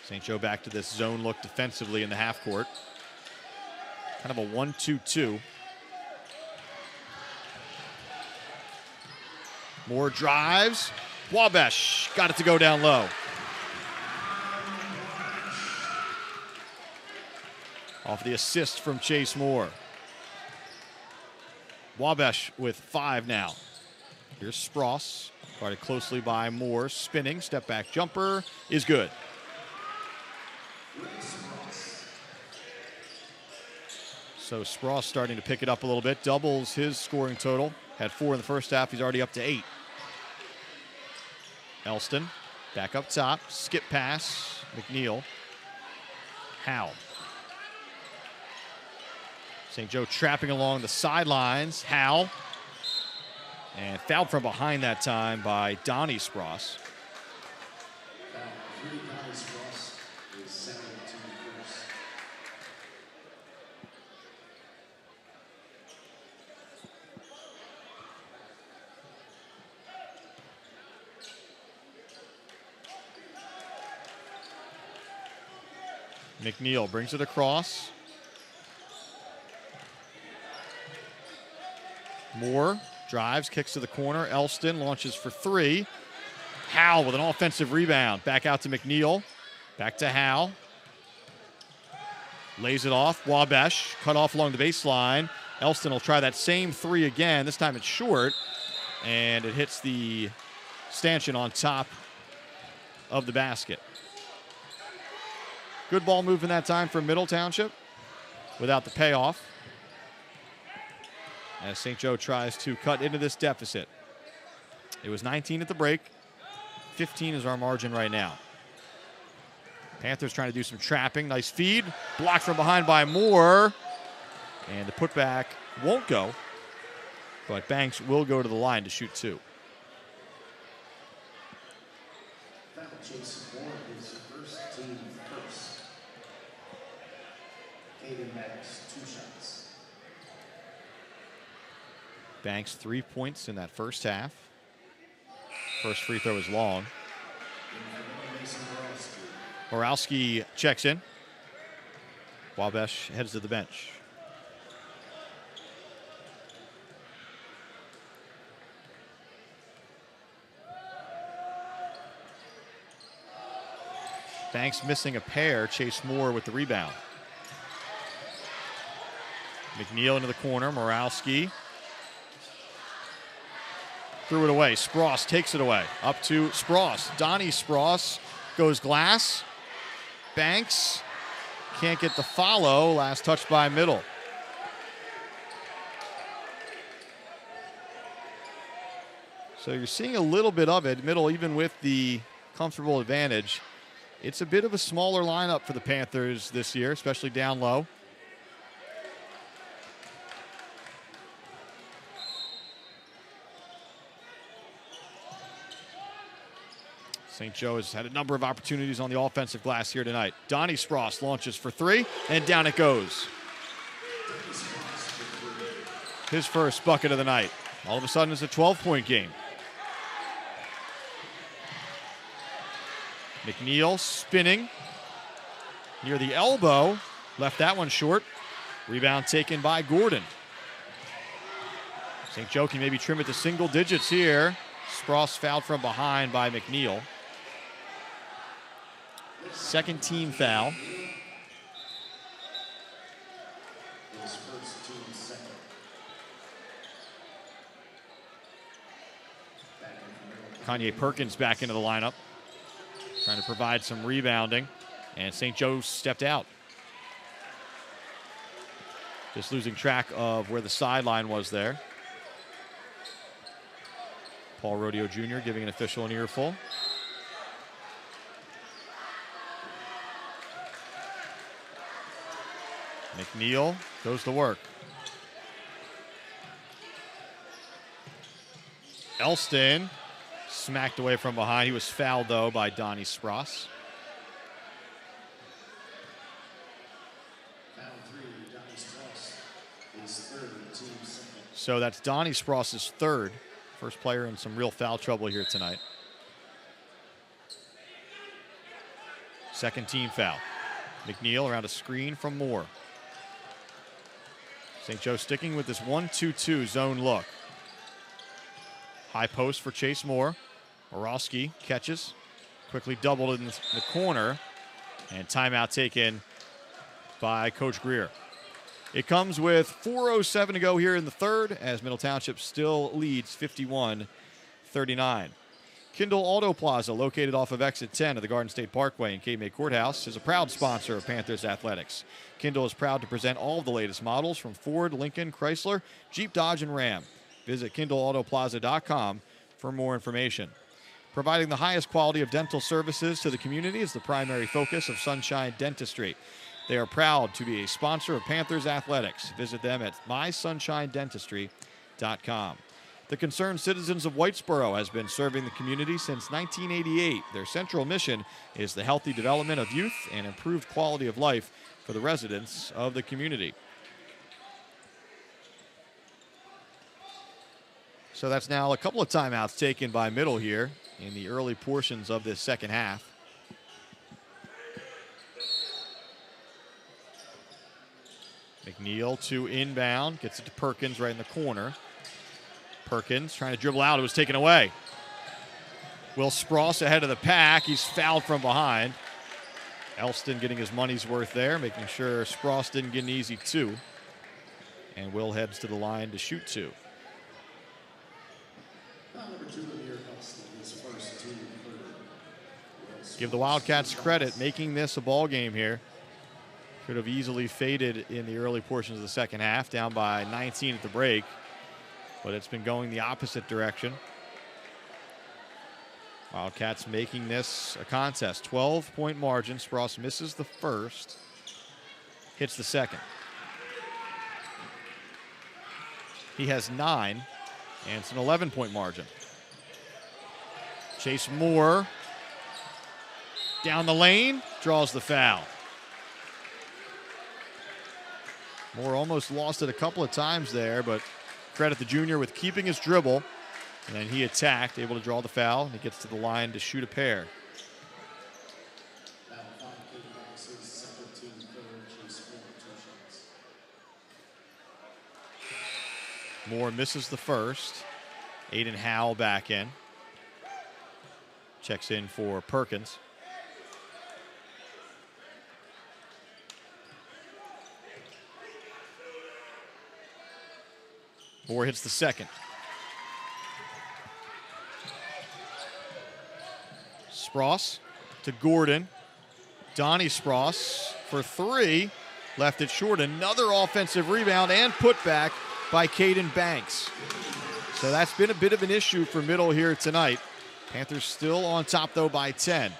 St. Joe back to this zone look defensively in the half court. Kind of a 1-2-2. Moore drives. Wabesh got it to go down low. Off the assist from Chase Moore. Wabesh with 5 now. Here's Spross, guarded closely by Moore. Spinning, step back jumper is good. So Spross starting to pick it up a little bit, doubles his scoring total. Had 4 in the first half, he's already up to 8. Elston, back up top, skip pass, McNeil. Howell. St. Joe trapping along the sidelines, Howell. And fouled from behind that time by Donnie Spross. McNeil brings it across. Moore drives, kicks to the corner. Elston launches for three. Howe with an offensive rebound. Back out to McNeil. Back to Howe. Lays it off. Wabash cut off along the baseline. Elston will try that same three again. This time it's short. And it hits the stanchion on top of the basket. Good ball movement that time for Middle Township without the payoff. As St. Joe tries to cut into this deficit. It was 19 at the break. 15 is our margin right now. Panthers trying to do some trapping. Nice feed. Blocked from behind by Moore. And the putback won't go. But Banks will go to the line to shoot two. Foul Jason Moore is first team first. Caden Banks, 2 shots. Banks 3 points in that first half. First free throw is long. Borowski checks in. Wabash heads to the bench. Banks missing a pair. Chase Moore with the rebound. McNeil into the corner. Morowski threw it away. Spross takes it away. Up to Spross. Donnie Spross goes glass. Banks can't get the follow. Last touch by Middle. So you're seeing a little bit of it. Middle, even with the comfortable advantage. It's a bit of a smaller lineup for the Panthers this year, especially down low. St. Joe has had a number of opportunities on the offensive glass here tonight. Donnie Spross launches for three, and down it goes. His first bucket of the night. All of a sudden, it's a 12-point game. McNeil spinning near the elbow. Left that one short. Rebound taken by Gordon. St. Joe can maybe trim it to single digits here. Spross fouled from behind by McNeil. Second team foul. His first team second. Kanye Perkins back into the lineup. Trying to provide some rebounding. And St. Joe stepped out. Just losing track of where the sideline was there. Paul Rodeo Jr. giving an official an earful. McNeil goes to work. Elston smacked away from behind. He was fouled, though, by Donnie Spross. Foul 3, Donnie Spross, his third team second. So that's Donnie Spross's third. First player in some real foul trouble here tonight. Second team foul. McNeil around a screen from Moore. St. Joe sticking with this 1-2-2 zone look. High post for Chase Moore. Borowski catches. Quickly doubled in the corner. And timeout taken by Coach Greer. It comes with 4:07 to go here in the third as Middle Township still leads 51-39. Kindle Auto Plaza, located off of exit 10 of the Garden State Parkway in Cape May Courthouse, is a proud sponsor of Panthers athletics. Kindle is proud to present all of the latest models from Ford, Lincoln, Chrysler, Jeep, Dodge, and Ram. Visit KindleAutoplaza.com for more information. Providing the highest quality of dental services to the community is the primary focus of Sunshine Dentistry. They are proud to be a sponsor of Panthers athletics. Visit them at mysunshinedentistry.com. The Concerned Citizens of Whitesboro has been serving the community since 1988. Their central mission is the healthy development of youth and improved quality of life for the residents of the community. So that's now a couple of timeouts taken by Middle here in the early portions of this second half. McNeil to inbound, gets it to Perkins right in the corner. Perkins trying to dribble out, it was taken away. Will Spross ahead of the pack, he's fouled from behind. Elston getting his money's worth there, making sure Spross didn't get an easy two. And Will heads to the line to shoot two. Give the Wildcats credit, making this a ball game here. Could have easily faded in the early portions of the second half, down by 19 at the break. But it's been going the opposite direction. Wildcats making this a contest. 12-point margin. Spross misses the first, hits the second. He has 9, and it's an 11-point margin. Chase Moore down the lane, draws the foul. Moore almost lost it a couple of times there, but credit the junior with keeping his dribble. And then he attacked, able to draw the foul, and he gets to the line to shoot a pair. Moore misses the first. Aiden Howell back in. Checks in for Perkins. Moore hits the second. Spross to Gordon. Donnie Spross for three. Left it short. Another offensive rebound and putback by Caden Banks. So that's been a bit of an issue for Middle here tonight. Panthers still on top, though, by 10.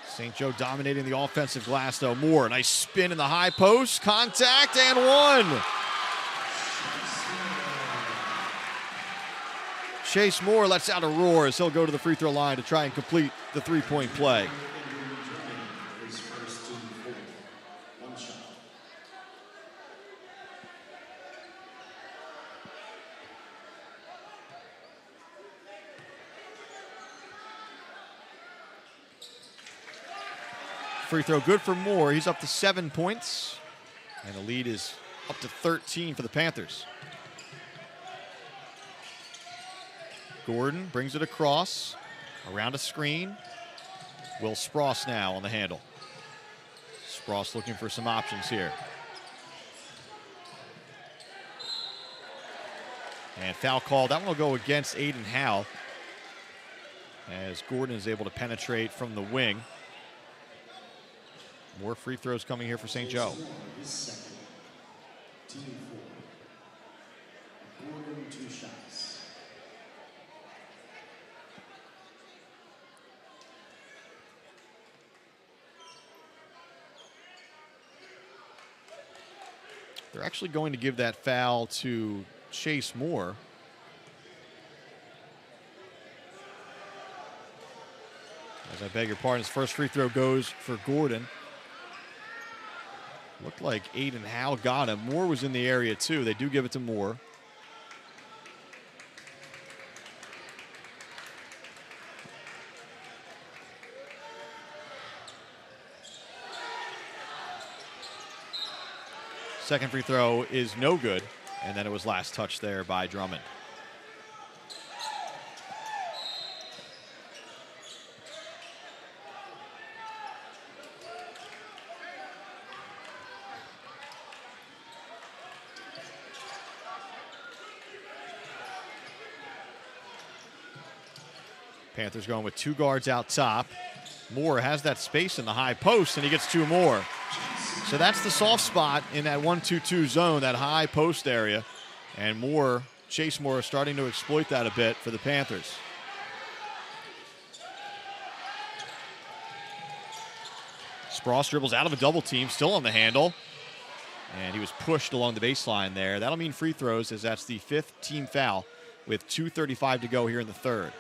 St. Joe dominating the offensive glass, though. Moore, nice spin in the high post. Contact and one. Chase Moore lets out a roar as he'll go to the free throw line to try and complete the three-point play. Free throw good for Moore. He's up to 7 points, and the lead is up to 13 for the Panthers. Gordon brings it across, around a screen. Will Spross now on the handle. Spross looking for some options here. And foul call. That one will go against Aiden Howell as Gordon is able to penetrate from the wing. More free throws coming here for St. Joe. Team 4. Gordon, 2 shots. They're actually going to give that foul to Chase Moore. As I beg your pardon, his first free throw goes for Gordon. Looked like Aiden Howell got him. Moore was in the area too. They do give it to Moore. Second free throw is no good, and then it was last touched there by Drummond. Panthers going with 2 guards out top. Moore has that space in the high post, and he gets 2 more. So that's the soft spot in that 1-2-2 zone, that high post area. And Moore, Chase Moore, is starting to exploit that a bit for the Panthers. Spross dribbles out of a double team, still on the handle. And he was pushed along the baseline there. That'll mean free throws, as that's the 5th team foul with 2:35 to go here in the third.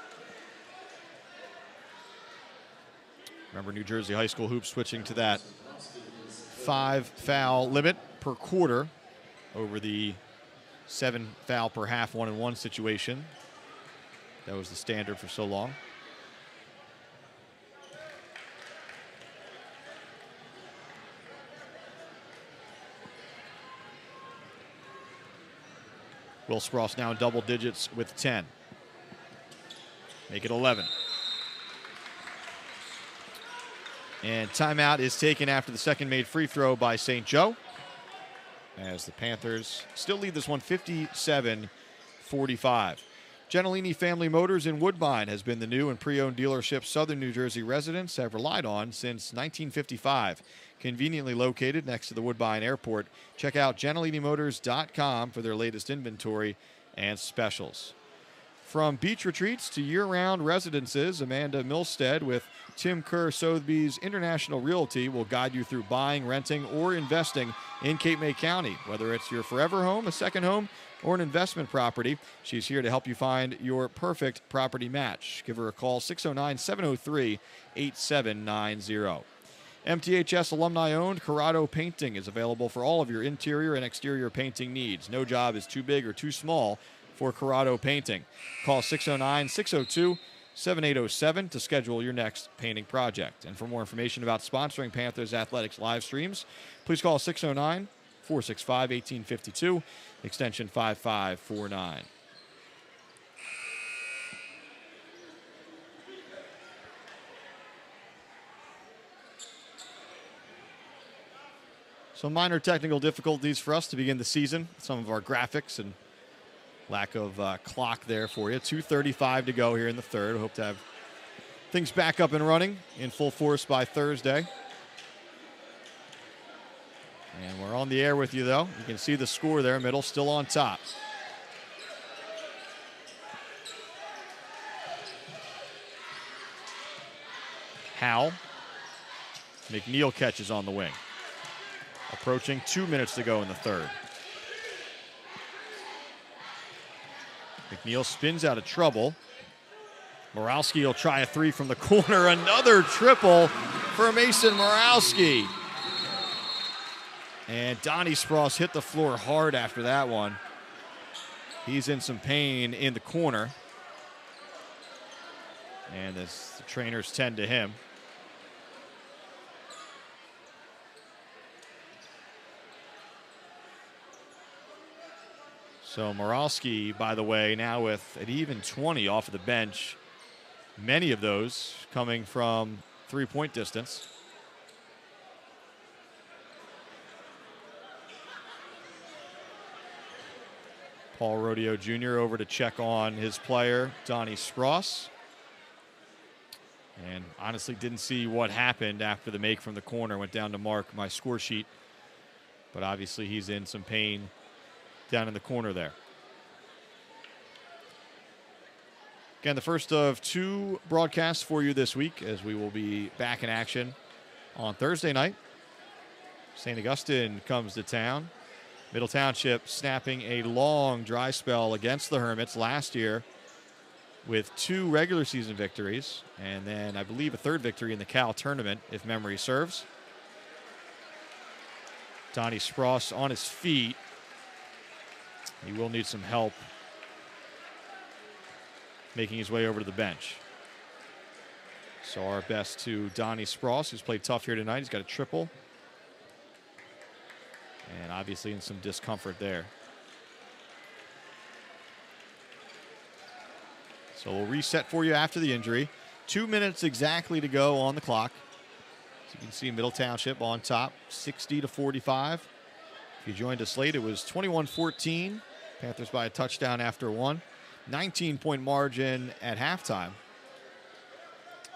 Remember, New Jersey high school hoops switching to that 5 foul limit per quarter over the 7 foul per half 1-and-1 situation. That was the standard for so long. Will Spross now in double digits with 10. Make it 11. And timeout is taken after the second made free throw by St. Joe, as the Panthers still lead this one 57-45. Gentilini Family Motors in Woodbine has been the new and pre-owned dealership Southern New Jersey residents have relied on since 1955. Conveniently located next to the Woodbine Airport. Check out GentiliniMotors.com for their latest inventory and specials. From beach retreats to year-round residences, Amanda Milstead with Tim Kerr Sotheby's International Realty will guide you through buying, renting, or investing in Cape May County. Whether it's your forever home, a second home, or an investment property, she's here to help you find your perfect property match. Give her a call, 609-703-8790. MTHS alumni-owned Corrado Painting is available for all of your interior and exterior painting needs. No job is too big or too small for Corrado Painting. Call 609-602-7807 to schedule your next painting project. And for more information about sponsoring Panthers Athletics live streams, please call 609-465-1852, extension 5549. Some minor technical difficulties for us to begin the season. Some of our graphics and lack of clock there for you. 2:35 to go here in the third. We hope to have things back up and running in full force by Thursday. And we're on the air with you, though. You can see the score there. Middle still on top. Howell. McNeil catches on the wing. Approaching 2 minutes to go in the third. McNeil spins out of trouble. Morawski will try a three from the corner. Another triple for Mason Morawski. And Donnie Spross hit the floor hard after that one. He's in some pain in the corner. And as the trainers tend to him. So Morawski, by the way, now with an even 20 off of the bench. Many of those coming from three-point distance. Paul Rodeo Jr. over to check on his player, Donnie Spross. And honestly didn't see what happened after the make from the corner. Went down to mark my score sheet. But obviously he's in some pain down in the corner there. Again, the first of two broadcasts for you this week, as we will be back in action on Thursday night. St. Augustine comes to town. Middle Township snapping a long dry spell against the Hermits last year with 2 regular season victories, and then I believe a third victory in the Cal tournament, if memory serves. Donnie Spross on his feet. He will need some help making his way over to the bench. So our best to Donnie Spross, who's played tough here tonight. He's got a triple. And obviously in some discomfort there. So we'll reset for you after the injury. 2 minutes exactly to go on the clock. So you can see Middle Township on top, 60-45. If you joined us late, it was 21-14. Panthers by a touchdown after one. 19-point margin at halftime.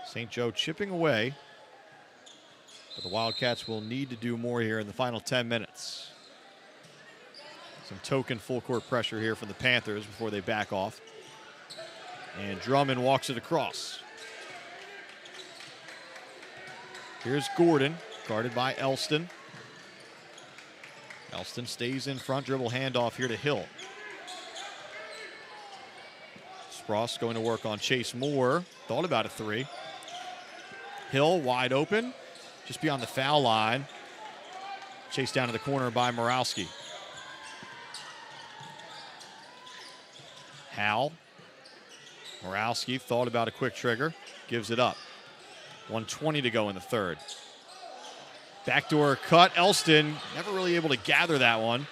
St. Joe chipping away. But the Wildcats will need to do more here in the final 10 minutes. Some token full court pressure here from the Panthers before they back off. And Drummond walks it across. Here's Gordon, guarded by Elston. Elston stays in front, dribble handoff here to Hill. Spross going to work on Chase Moore. Thought about a three. Hill wide open, just beyond the foul line. Chased down to the corner by Morawski. Howell. Morawski thought about a quick trigger, gives it up. 1:20 to go in the third. Backdoor cut. Elston never really able to gather that one.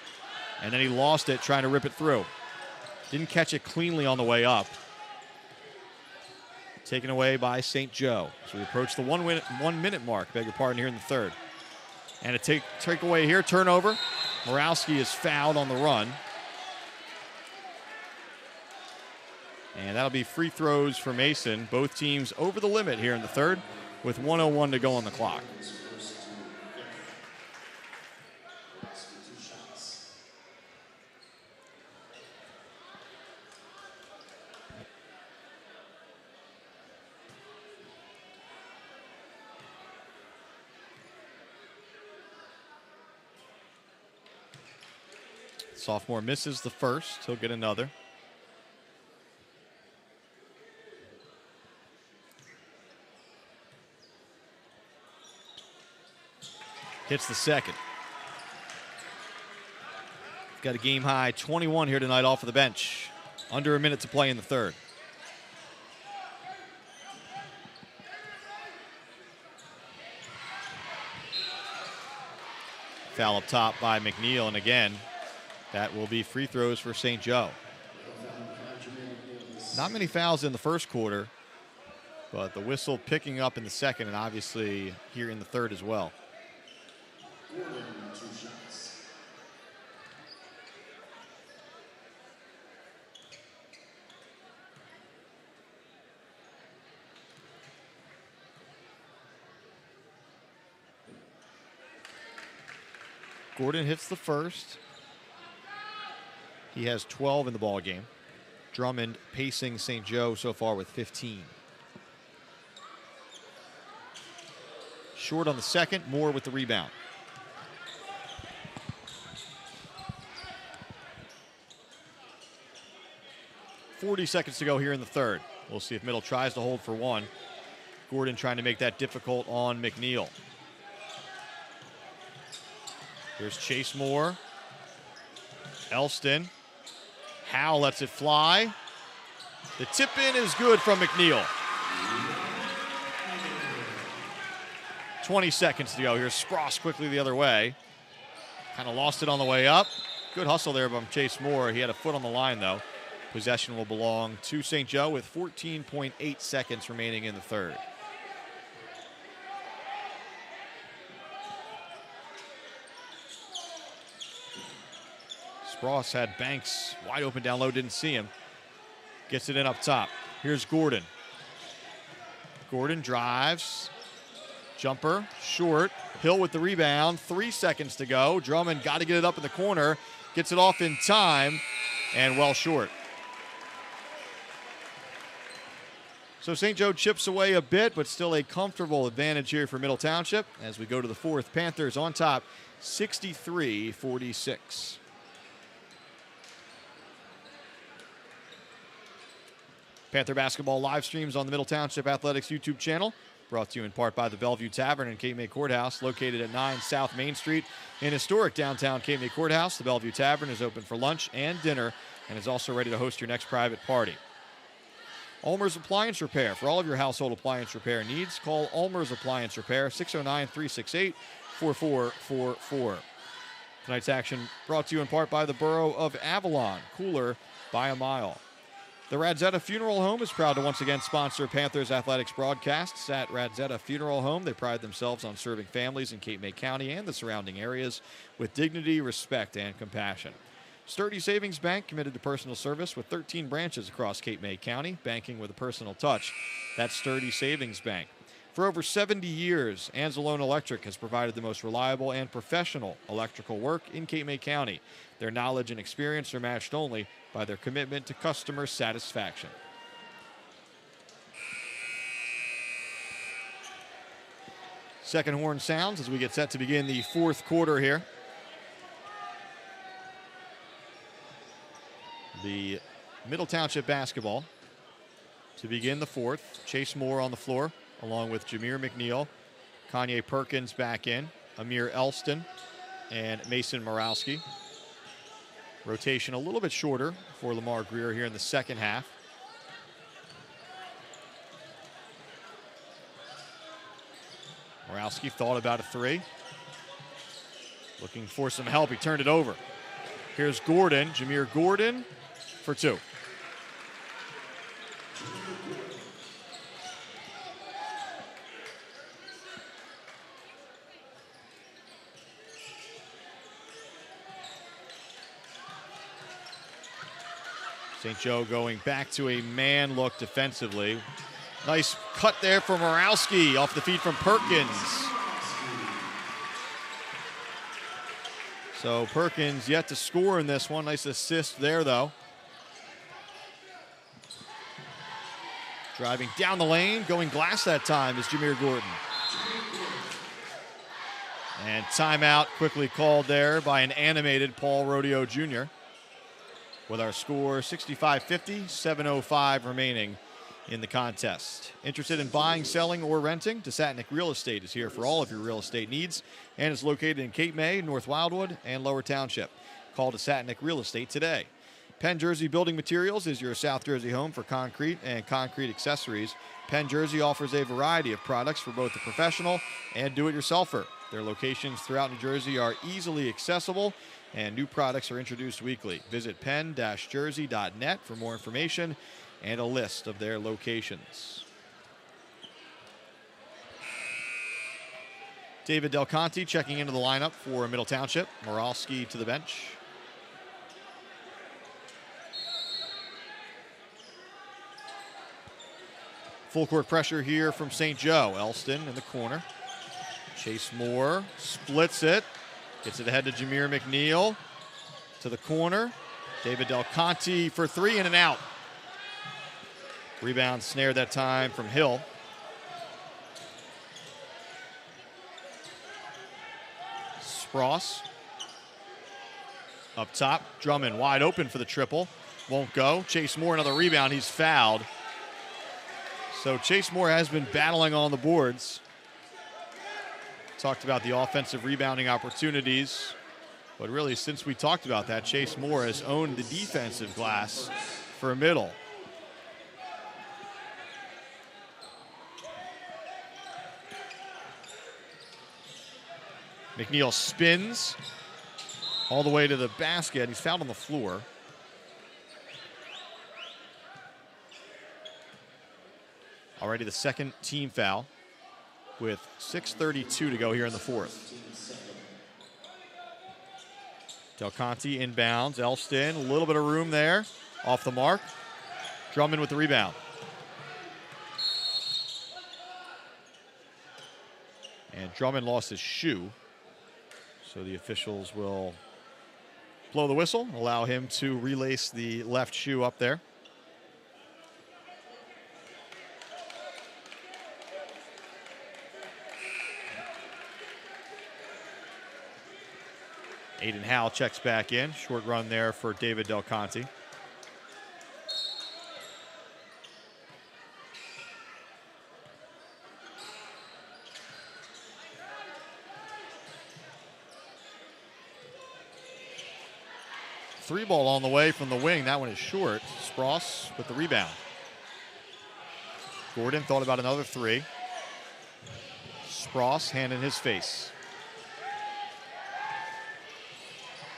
And then he lost it trying to rip it through. Didn't catch it cleanly on the way up. Taken away by St. Joe. So we approach the 1 minute mark, beg your pardon, here in the third. And a takeaway here, turnover. Morawski is fouled on the run. And that'll be free throws for Mason. Both teams over the limit here in the third with 1:01 to go on the clock. Sophomore misses the first. He'll get another. Hits the second. Got a game high 21 here tonight off of the bench. Under a minute to play in the third. Foul up top by McNeil, and again, that will be free throws for St. Joe. Not many fouls in the first quarter, but the whistle picking up in the second, and obviously here in the third as well. Gordon hits the first. He has 12 in the ball game. Drummond pacing St. Joe so far with 15. Short on the second, Moore with the rebound. .40 to go here in the third. We'll see if Middle tries to hold for one. Gordon trying to make that difficult on McNeil. Here's Chase Moore. Elston. Howe lets it fly. The tip in is good from McNeil. 20 seconds to go. Here's Spross quickly the other way. Kind of lost it on the way up. Good hustle there from Chase Moore. He had a foot on the line, though. Possession will belong to St. Joe with 14.8 seconds remaining in the third. Spross had Banks wide open down low, didn't see him. Gets it in up top. Here's Gordon. Gordon drives. Jumper, short. Hill with the rebound. 3 seconds to go. Drummond got to get it up in the corner. Gets it off in time and well short. So St. Joe chips away a bit, but still a comfortable advantage here for Middle Township as we go to the fourth. Panthers on top, 63-46. Panther basketball live streams on the Middle Township Athletics YouTube channel. Brought to you in part by the Bellevue Tavern and Cape May Courthouse, located at 9 South Main Street in historic downtown Cape May Courthouse. The Bellevue Tavern is open for lunch and dinner and is also ready to host your next private party. ULMER'S Appliance Repair. For all of your household appliance repair needs, call ULMER'S Appliance Repair, 609-368-4444. Tonight's action brought to you in part by the Borough of Avalon, cooler by a mile. The RADZIETA Funeral Home is proud to once again sponsor Panthers athletics broadcasts. At RADZIETA Funeral Home, they pride themselves on serving families in Cape May County and the surrounding areas with dignity, respect, and compassion. Sturdy Savings Bank, committed to personal service with 13 branches across Cape May County, banking with a personal touch. That's Sturdy Savings Bank. For over 70 years, ANZELONE Electric has provided the most reliable and professional electrical work in Cape May County. Their knowledge and experience are matched only by their commitment to customer satisfaction. Second horn sounds as we get set to begin the fourth quarter here. The Middle Township basketball to begin the fourth. Chase Moore on the floor along with Jameer McNeil. Kanye Perkins back in. Amir Elston and Mason Morawski. Rotation a little bit shorter for Lamar Greer here in the second half. Morawski thought about a three. Looking for some help. He turned it over. Here's Gordon. Jameer Gordon for 2. St. Joe going back to a man look defensively. Nice cut there from Morowski off the feed from Perkins. So Perkins yet to score in this one. Nice assist there, though. Driving down the lane, going glass that time is Jameer Gordon. And timeout quickly called there by an animated Paul Rodeo Jr. With our score 65-50, 7:05 remaining in the contest. Interested in buying, selling, or renting? DESATNIK Real Estate is here for all of your real estate needs and is located in Cape May, North Wildwood, and Lower Township. Call DESATNIK Real Estate today. Penn Jersey Building Materials is your South Jersey home for concrete and concrete accessories. Penn Jersey offers a variety of products for both the professional and do-it-yourselfer. Their locations throughout New Jersey are easily accessible, and new products are introduced weekly. Visit penn-jersey.net for more information and a list of their locations. David Del Conte checking into the lineup for Middle Township. Morowski to the bench. Full court pressure here from St. Joe. Elston in the corner. Chase Moore splits it. Gets it ahead to Jameer McNeil. To the corner. David Del Conte for 3 and an out. Rebound snared that time from Hill. Spross. Up top. Drummond wide open for the triple. Won't go. Chase Moore another rebound. He's fouled. So Chase Moore has been battling on the boards. Talked about the offensive rebounding opportunities. But really, since we talked about that, Chase Moore has owned the defensive glass for Middle. McNeil spins all the way to the basket. He's fouled on the floor. Already the second team foul with 6:32 to go here in the fourth. Del Conte inbounds. Elston, a little bit of room there. Off the mark. Drummond with the rebound. And Drummond lost his shoe. So the officials will blow the whistle, allow him to relace the left shoe up there. Aiden Howell checks back in. Short run there for David Del Conte. Three ball on the way from the wing. That one is short. Spross with the rebound. Gordon thought about another three. Spross, hand in his face.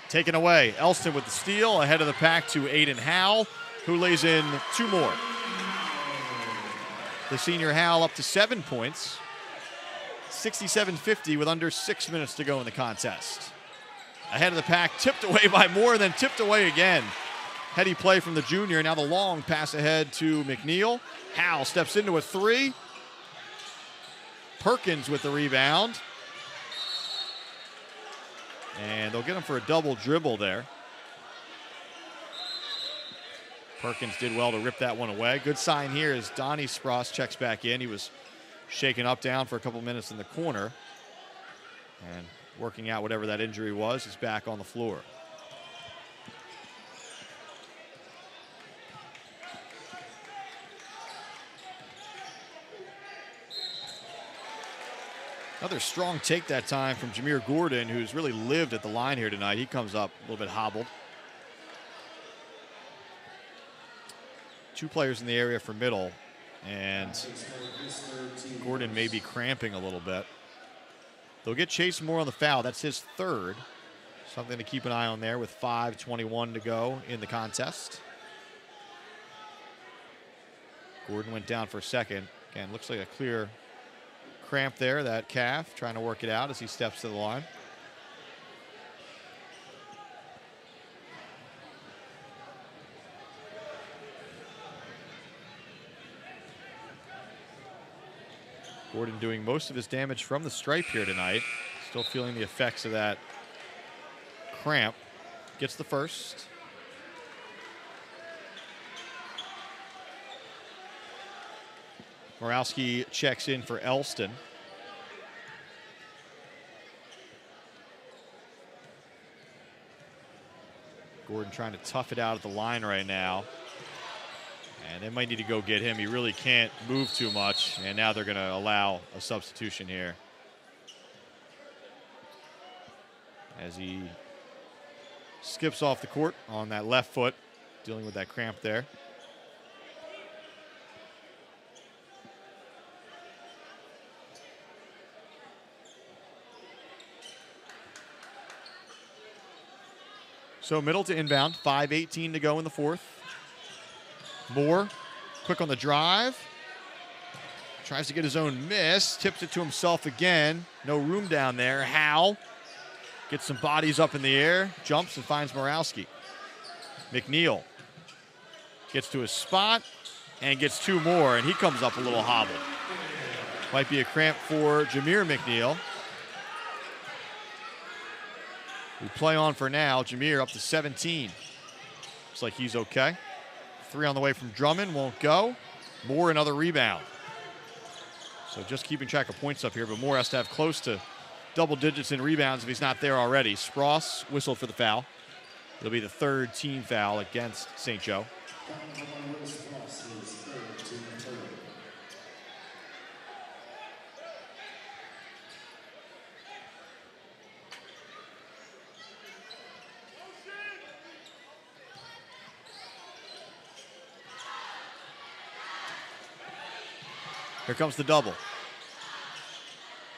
Taken away. Elston with the steal. Ahead of the pack to Aiden Howell, who lays in 2 more. The senior Howell up to 7 points. 67-50 with under 6 minutes to go in the contest. Ahead of the pack, tipped away by Moore, then tipped away again. Heady play from the junior. Now the long pass ahead to McNeil. Howell steps into a 3. Perkins with the rebound. And they'll get him for a double dribble there. Perkins did well to rip that one away. Good sign here as Donnie Spross checks back in. He was shaken up down for a couple minutes in the corner. And working out whatever that injury was, he's back on the floor. Another strong take that time from Jameer Gordon, who's really lived at the line here tonight. He comes up a little bit hobbled. 2 players in the area for Middle, and Gordon may be cramping a little bit. They'll get Chase Moore on the foul. That's his 3rd. Something to keep an eye on there with 5:21 to go in the contest. Gordon went down for a second. Again, looks like a clear cramp there, that calf, trying to work it out as he steps to the line. Gordon doing most of his damage from the stripe here tonight. Still feeling the effects of that cramp. Gets the first. Morawski checks in for Elston. Gordon trying to tough it out at the line right now. And they might need to go get him. He really can't move too much. And now they're going to allow a substitution here, as he skips off the court on that left foot, dealing with that cramp there. So Middle to inbound, 5:18 to go in the fourth. Moore, quick on the drive. Tries to get his own miss, tips it to himself again. No room down there. Howe gets some bodies up in the air, jumps and finds Morawski. McNeil gets to his spot and gets two more, and he comes up a little hobbled. Might be a cramp for Jameer McNeil. We play on for now. Jameer up to 17. Looks like he's okay. Three on the way from Drummond, won't go. Moore, another rebound. So just keeping track of points up here, but Moore has to have close to double digits in rebounds if he's not there already. Spross whistled for the foul. It'll be the third team foul against St. Joe. Here comes the double.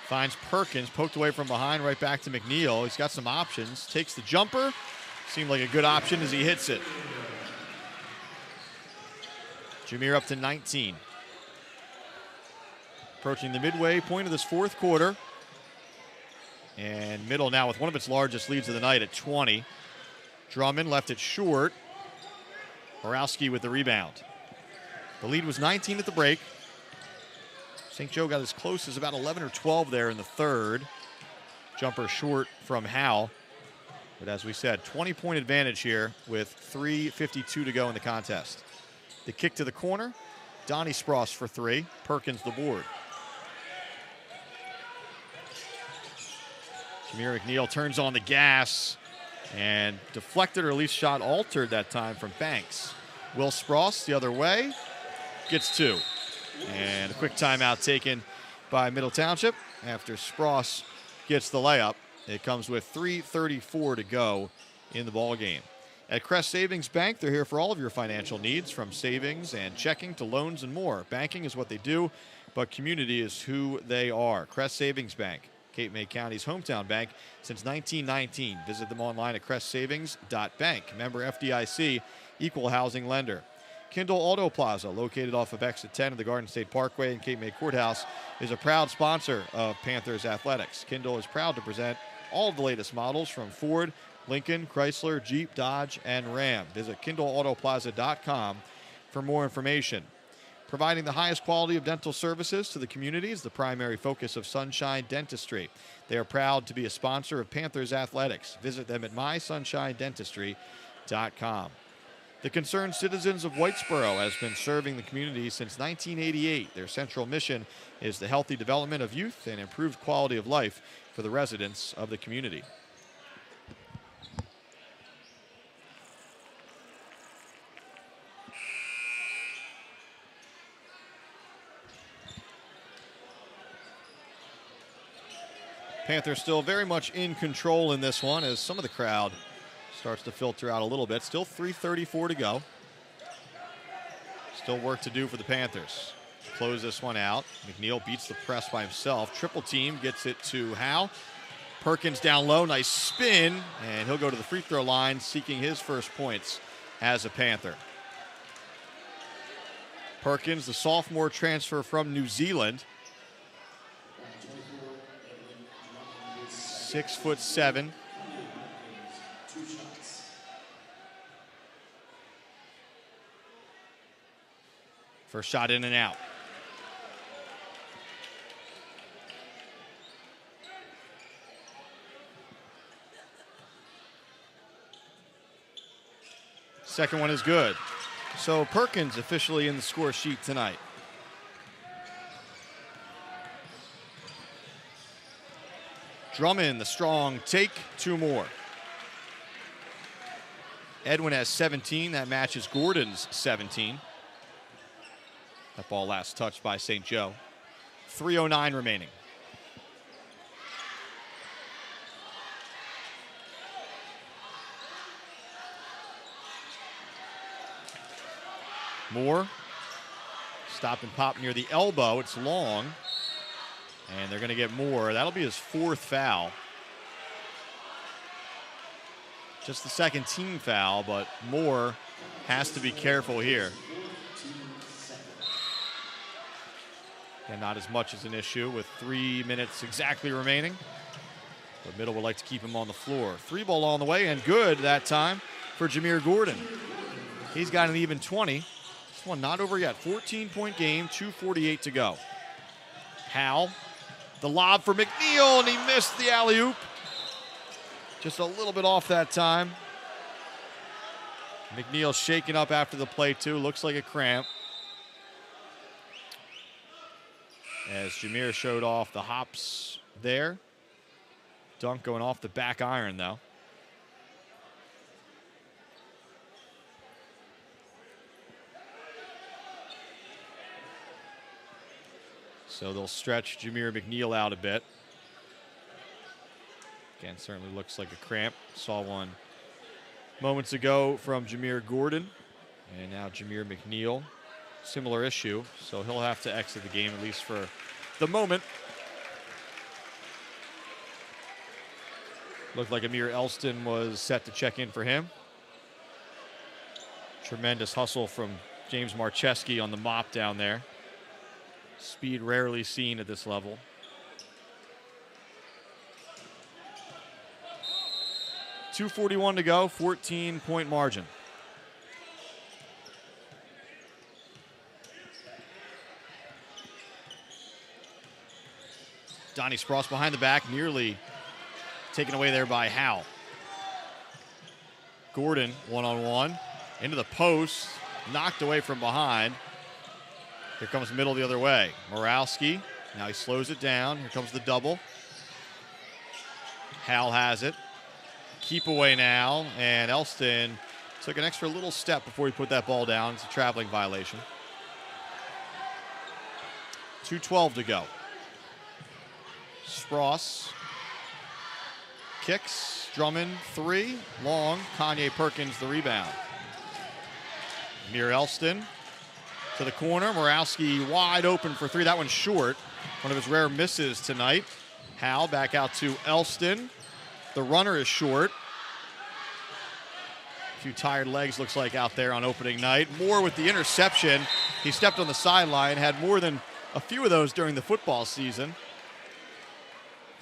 Finds Perkins, poked away from behind, right back to McNeil. He's got some options. Takes the jumper. Seemed like a good option as he hits it. Jameer up to 19. Approaching the midway point of this fourth quarter. And Middle now with one of its largest leads of the night at 20. Drummond left it short. Morawski with the rebound. The lead was 19 at the break. St. Joe got as close as about 11 or 12 there in the third. Jumper short from Howe. But as we said, 20-point advantage here with 3:52 to go in the contest. The kick to the corner. Donnie Spross for three. Perkins the board. Jameer McNeil turns on the gas and deflected, or at least shot altered that time from Banks. Will Spross the other way. Gets two. And a quick timeout taken by Middle Township after Spross gets the layup. It comes with 3:34 to go in the ball game. At Crest Savings Bank, they're here for all of your financial needs, from savings and checking to loans and more. Banking is what they do, but community is who they are. Crest Savings Bank, Cape May County's hometown bank since 1919. Visit them online at crestsavings.bank. Member FDIC, equal housing lender. KINDLE AUTOPLAZA, located off of exit 10 of the Garden State Parkway in Cape May Courthouse, is a proud sponsor of Panthers athletics. KINDLE is proud to present all of the latest models from Ford, Lincoln, Chrysler, Jeep, Dodge, and Ram. Visit KINDLEAUTOPLAZA.com for more information. Providing the highest quality of dental services to the community is the primary focus of Sunshine Dentistry. They are proud to be a sponsor of Panthers athletics. Visit them at mysunshinedentistry.com. The Concerned Citizens of Whitesboro has been serving the community since 1988. Their central mission is the healthy development of youth and improved quality of life for the residents of the community. Panthers still very much in control in this one as some of the crowd starts to filter out a little bit. Still 3:34 to go. Still work to do for the Panthers. Close this one out. McNeil beats the press by himself. Triple team, gets it to Howe. Perkins down low, nice spin, and he'll go to the free throw line seeking his first points as a Panther. Perkins, the sophomore transfer from New Zealand. 6'7". First shot in and out. Second one is good. So Perkins officially in the score sheet tonight. Drummond, the strong take, 2 more. Edwin has 17. That matches Gordon's 17. That ball last touched by St. Joe. 3:09 remaining. Moore, stop and pop near the elbow. It's long, and they're going to get Moore. That'll be his 4th foul. Just the 2nd team foul, but Moore has to be careful here. And not as much as an issue with 3 minutes exactly remaining. But Middle would like to keep him on the floor. 3 ball on the way, and good that time for Jameer Gordon. He's got an even 20. This one not over yet. 14-point game, 2:48 to go. Howell, the lob for McNeil, and he missed the alley-oop. Just a little bit off that time. McNeil shaken up after the play, too. Looks like a cramp. As Jameer showed off the hops there. Dunk going off the back iron, though. So they'll stretch Jameer McNeil out a bit. Again, certainly looks like a cramp. Saw one moments ago from Jameer Gordon. And now Jameer McNeil. Similar issue, so he'll have to exit the game, at least for the moment. Looked like Amir Elston was set to check in for him. Tremendous hustle from James Marcheski on the mop down there. Speed rarely seen at this level. .241 to go, 14-point margin. Donnie Spross behind the back, nearly taken away there by Howell. Gordon, one-on-one, into the post, knocked away from behind. Here comes Middle the other way. Morowski, now he slows it down. Here comes the double. Howell has it. Keep away now, and Elston took an extra little step before he put that ball down. It's a traveling violation. 2:12 to go. Spross kicks. Drummond, 3. Long. Kanye Perkins, the rebound. Amir Elston to the corner. Morowski wide open for 3. That one's short. One of his rare misses tonight. Howell back out to Elston. The runner is short. A few tired legs, looks like, out there on opening night. Moore with the interception. He stepped on the sideline, had more than a few of those during the football season.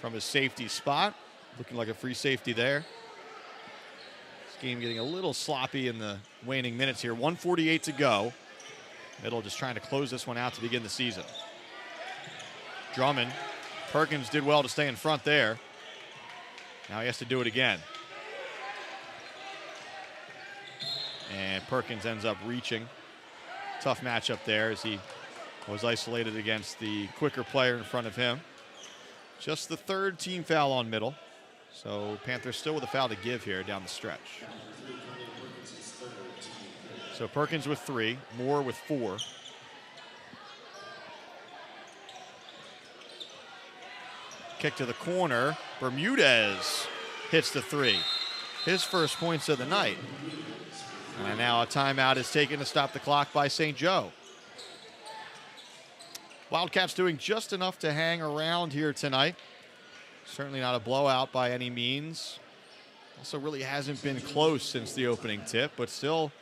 From his safety spot, looking like a free safety there. This game getting a little sloppy in the waning minutes here. 1:48 to go. Middle just trying to close this one out to begin the season. Drummond. Perkins did well to stay in front there. Now he has to do it again. And Perkins ends up reaching. Tough matchup there as he was isolated against the quicker player in front of him. Just the 3rd team foul on Middle. So Panthers still with a foul to give here down the stretch. So Perkins with 3, Moore with 4. Kick to the corner. Bermudez hits the 3. His first points of the night. And now a timeout is taken to stop the clock by St. Joe. Wildcats doing just enough to hang around here tonight. Certainly not a blowout by any means. Also really hasn't been close since the opening tip, but still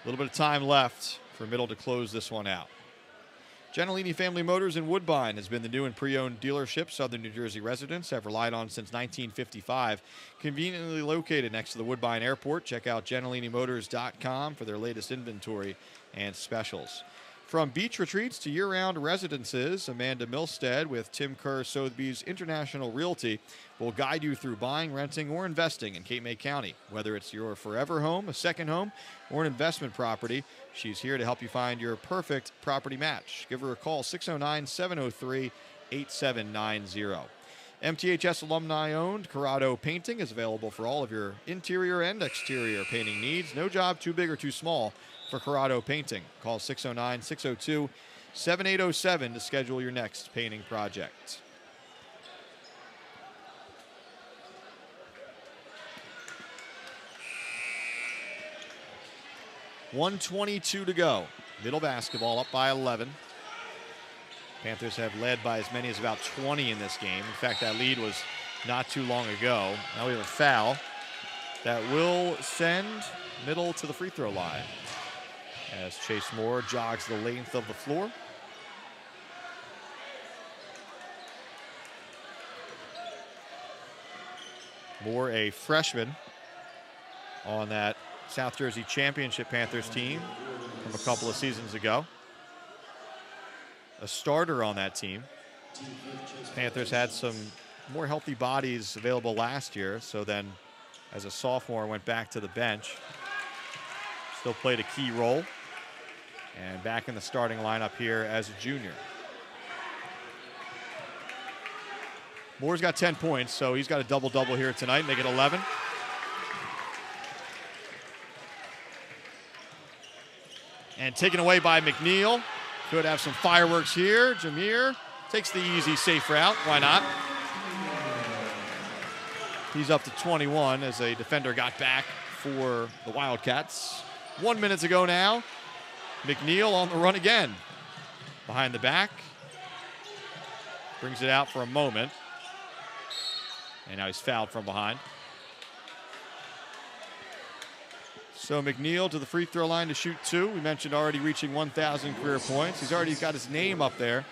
a little bit of time left for Middle to close this one out. Gentilini Family Motors in Woodbine has been the new and pre-owned dealership Southern New Jersey residents have relied on since 1955. Conveniently located next to the Woodbine Airport, check out GentilinIMotors.com for their latest inventory and specials. From beach retreats to year-round residences, Amanda Milstead with Tim Kerr Sotheby's International Realty will guide you through buying, renting, or investing in Cape May County. Whether it's your forever home, a second home, or an investment property, she's here to help you find your perfect property match. Give her a call, 609-703-8790. MTHS alumni-owned Corrado Painting is available for all of your interior and exterior painting needs. No job too big or too small for Corrado Painting. Call 609-602-7807 to schedule your next painting project. .122 to go. Middle basketball up by 11. Panthers have led by as many as about 20 in this game. In fact, that lead was not too long ago. Now we have a foul that will send Middle to the free throw line as Chase Moore jogs the length of the floor. Moore, a freshman on that South Jersey Championship Panthers team from a couple of seasons ago. A starter on that team. Panthers had some more healthy bodies available last year, so then as a sophomore went back to the bench. Still played a key role. And back in the starting lineup here as a junior. Moore's got 10 points, so he's got a double-double here tonight, make it 11. And taken away by McNeil. Could have some fireworks here. Jameer takes the easy, safe route. Why not? He's up to 21 as a defender got back for the Wildcats. 1 minute to go now. McNeil on the run again. Behind the back. Brings it out for a moment. And now he's fouled from behind. So McNeil to the free throw line to shoot 2. We mentioned already reaching 1,000 career points. He's already got his name up there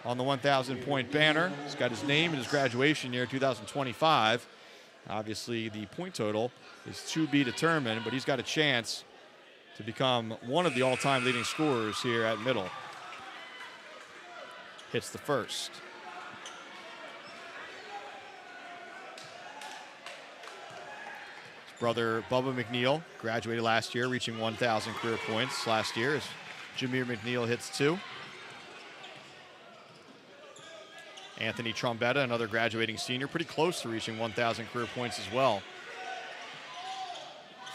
on the 1,000 point banner. He's got his name in his graduation year, 2025. Obviously, the point total is to be determined, but he's got a chance to become one of the all-time leading scorers here at Middle. Hits the first. His brother, Bubba McNeil, graduated last year, reaching 1,000 career points last year as Jameer McNeil hits 2. Anthony Trombetta, another graduating senior, pretty close to reaching 1,000 career points as well.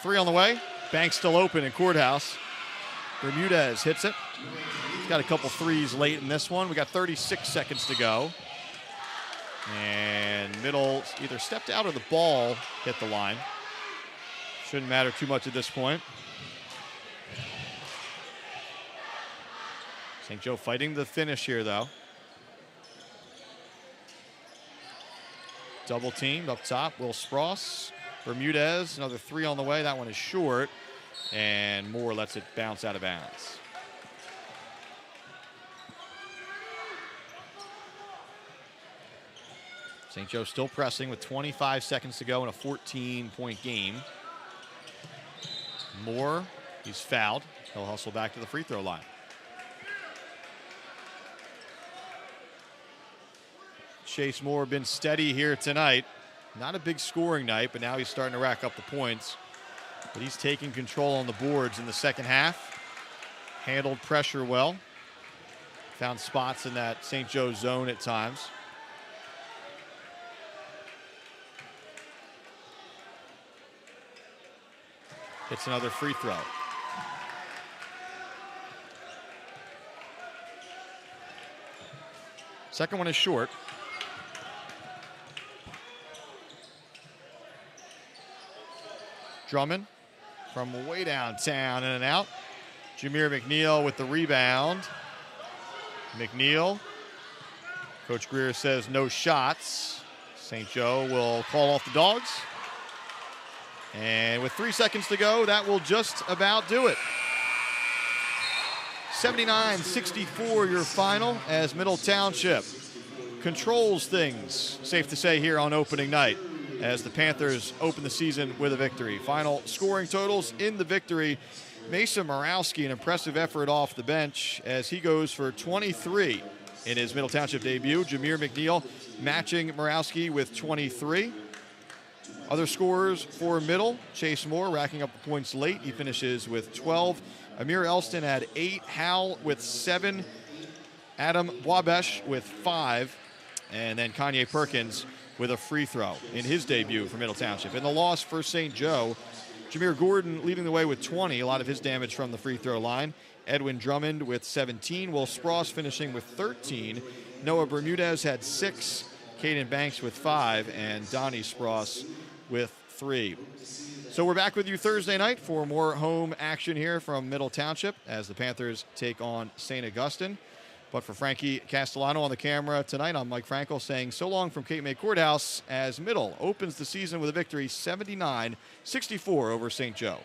3 on the way. Bank still open in Courthouse. Bermudez hits it. He's got a couple threes late in this one. We got 36 seconds to go. And Middle either stepped out or the ball hit the line. Shouldn't matter too much at this point. St. Joe fighting the finish here, though. Double teamed up top. Will Spross. Bermudez, another 3 on the way. That one is short. And Moore lets it bounce out of bounds. St. Joe still pressing with 25 seconds to go in a 14-point game. Moore, he's fouled. He'll hustle back to the free throw line. Chase Moore been steady here tonight. Not a big scoring night, but now he's starting to rack up the points. But he's taking control on the boards in the second half. Handled pressure well. Found spots in that St. Joe zone at times. Hits another free throw. Second one is short. Drummond from way downtown, in and out. Jameer McNeil with the rebound. McNeil. Coach Greer says no shots. St. Joe will call off the Dogs. And with 3 seconds to go, that will just about do it. 79-64 your final as Middle Township controls things, safe to say, here on opening night as the Panthers open the season with a victory. Final scoring totals in the victory. Mason Morawski, an impressive effort off the bench as he goes for 23 in his Middle Township debut. Jameer McNeil matching Morawski with 23. Other scorers for Middle, Chase Moore racking up the points late. He finishes with 12. Amir Elston had 8. Hal with 7. Adam Wabesh with 5. And then Kanye Perkins with a free throw in his debut for Middle Township. In the loss for St. Joe, Jameer Gordon leading the way with 20. A lot of his damage from the free throw line. Edwin Drummond with 17. Will Spross finishing with 13. Noah Bermudez had 6. Caden Banks with 5. And Donnie Spross with 3. So we're back with you Thursday night for more home action here from Middle Township as the Panthers take on St. Augustine. But for Frankie Castellano on the camera tonight, I'm Mike Frankel saying so long from Cape May Courthouse as Middle opens the season with a victory 79-64 over St. Joe.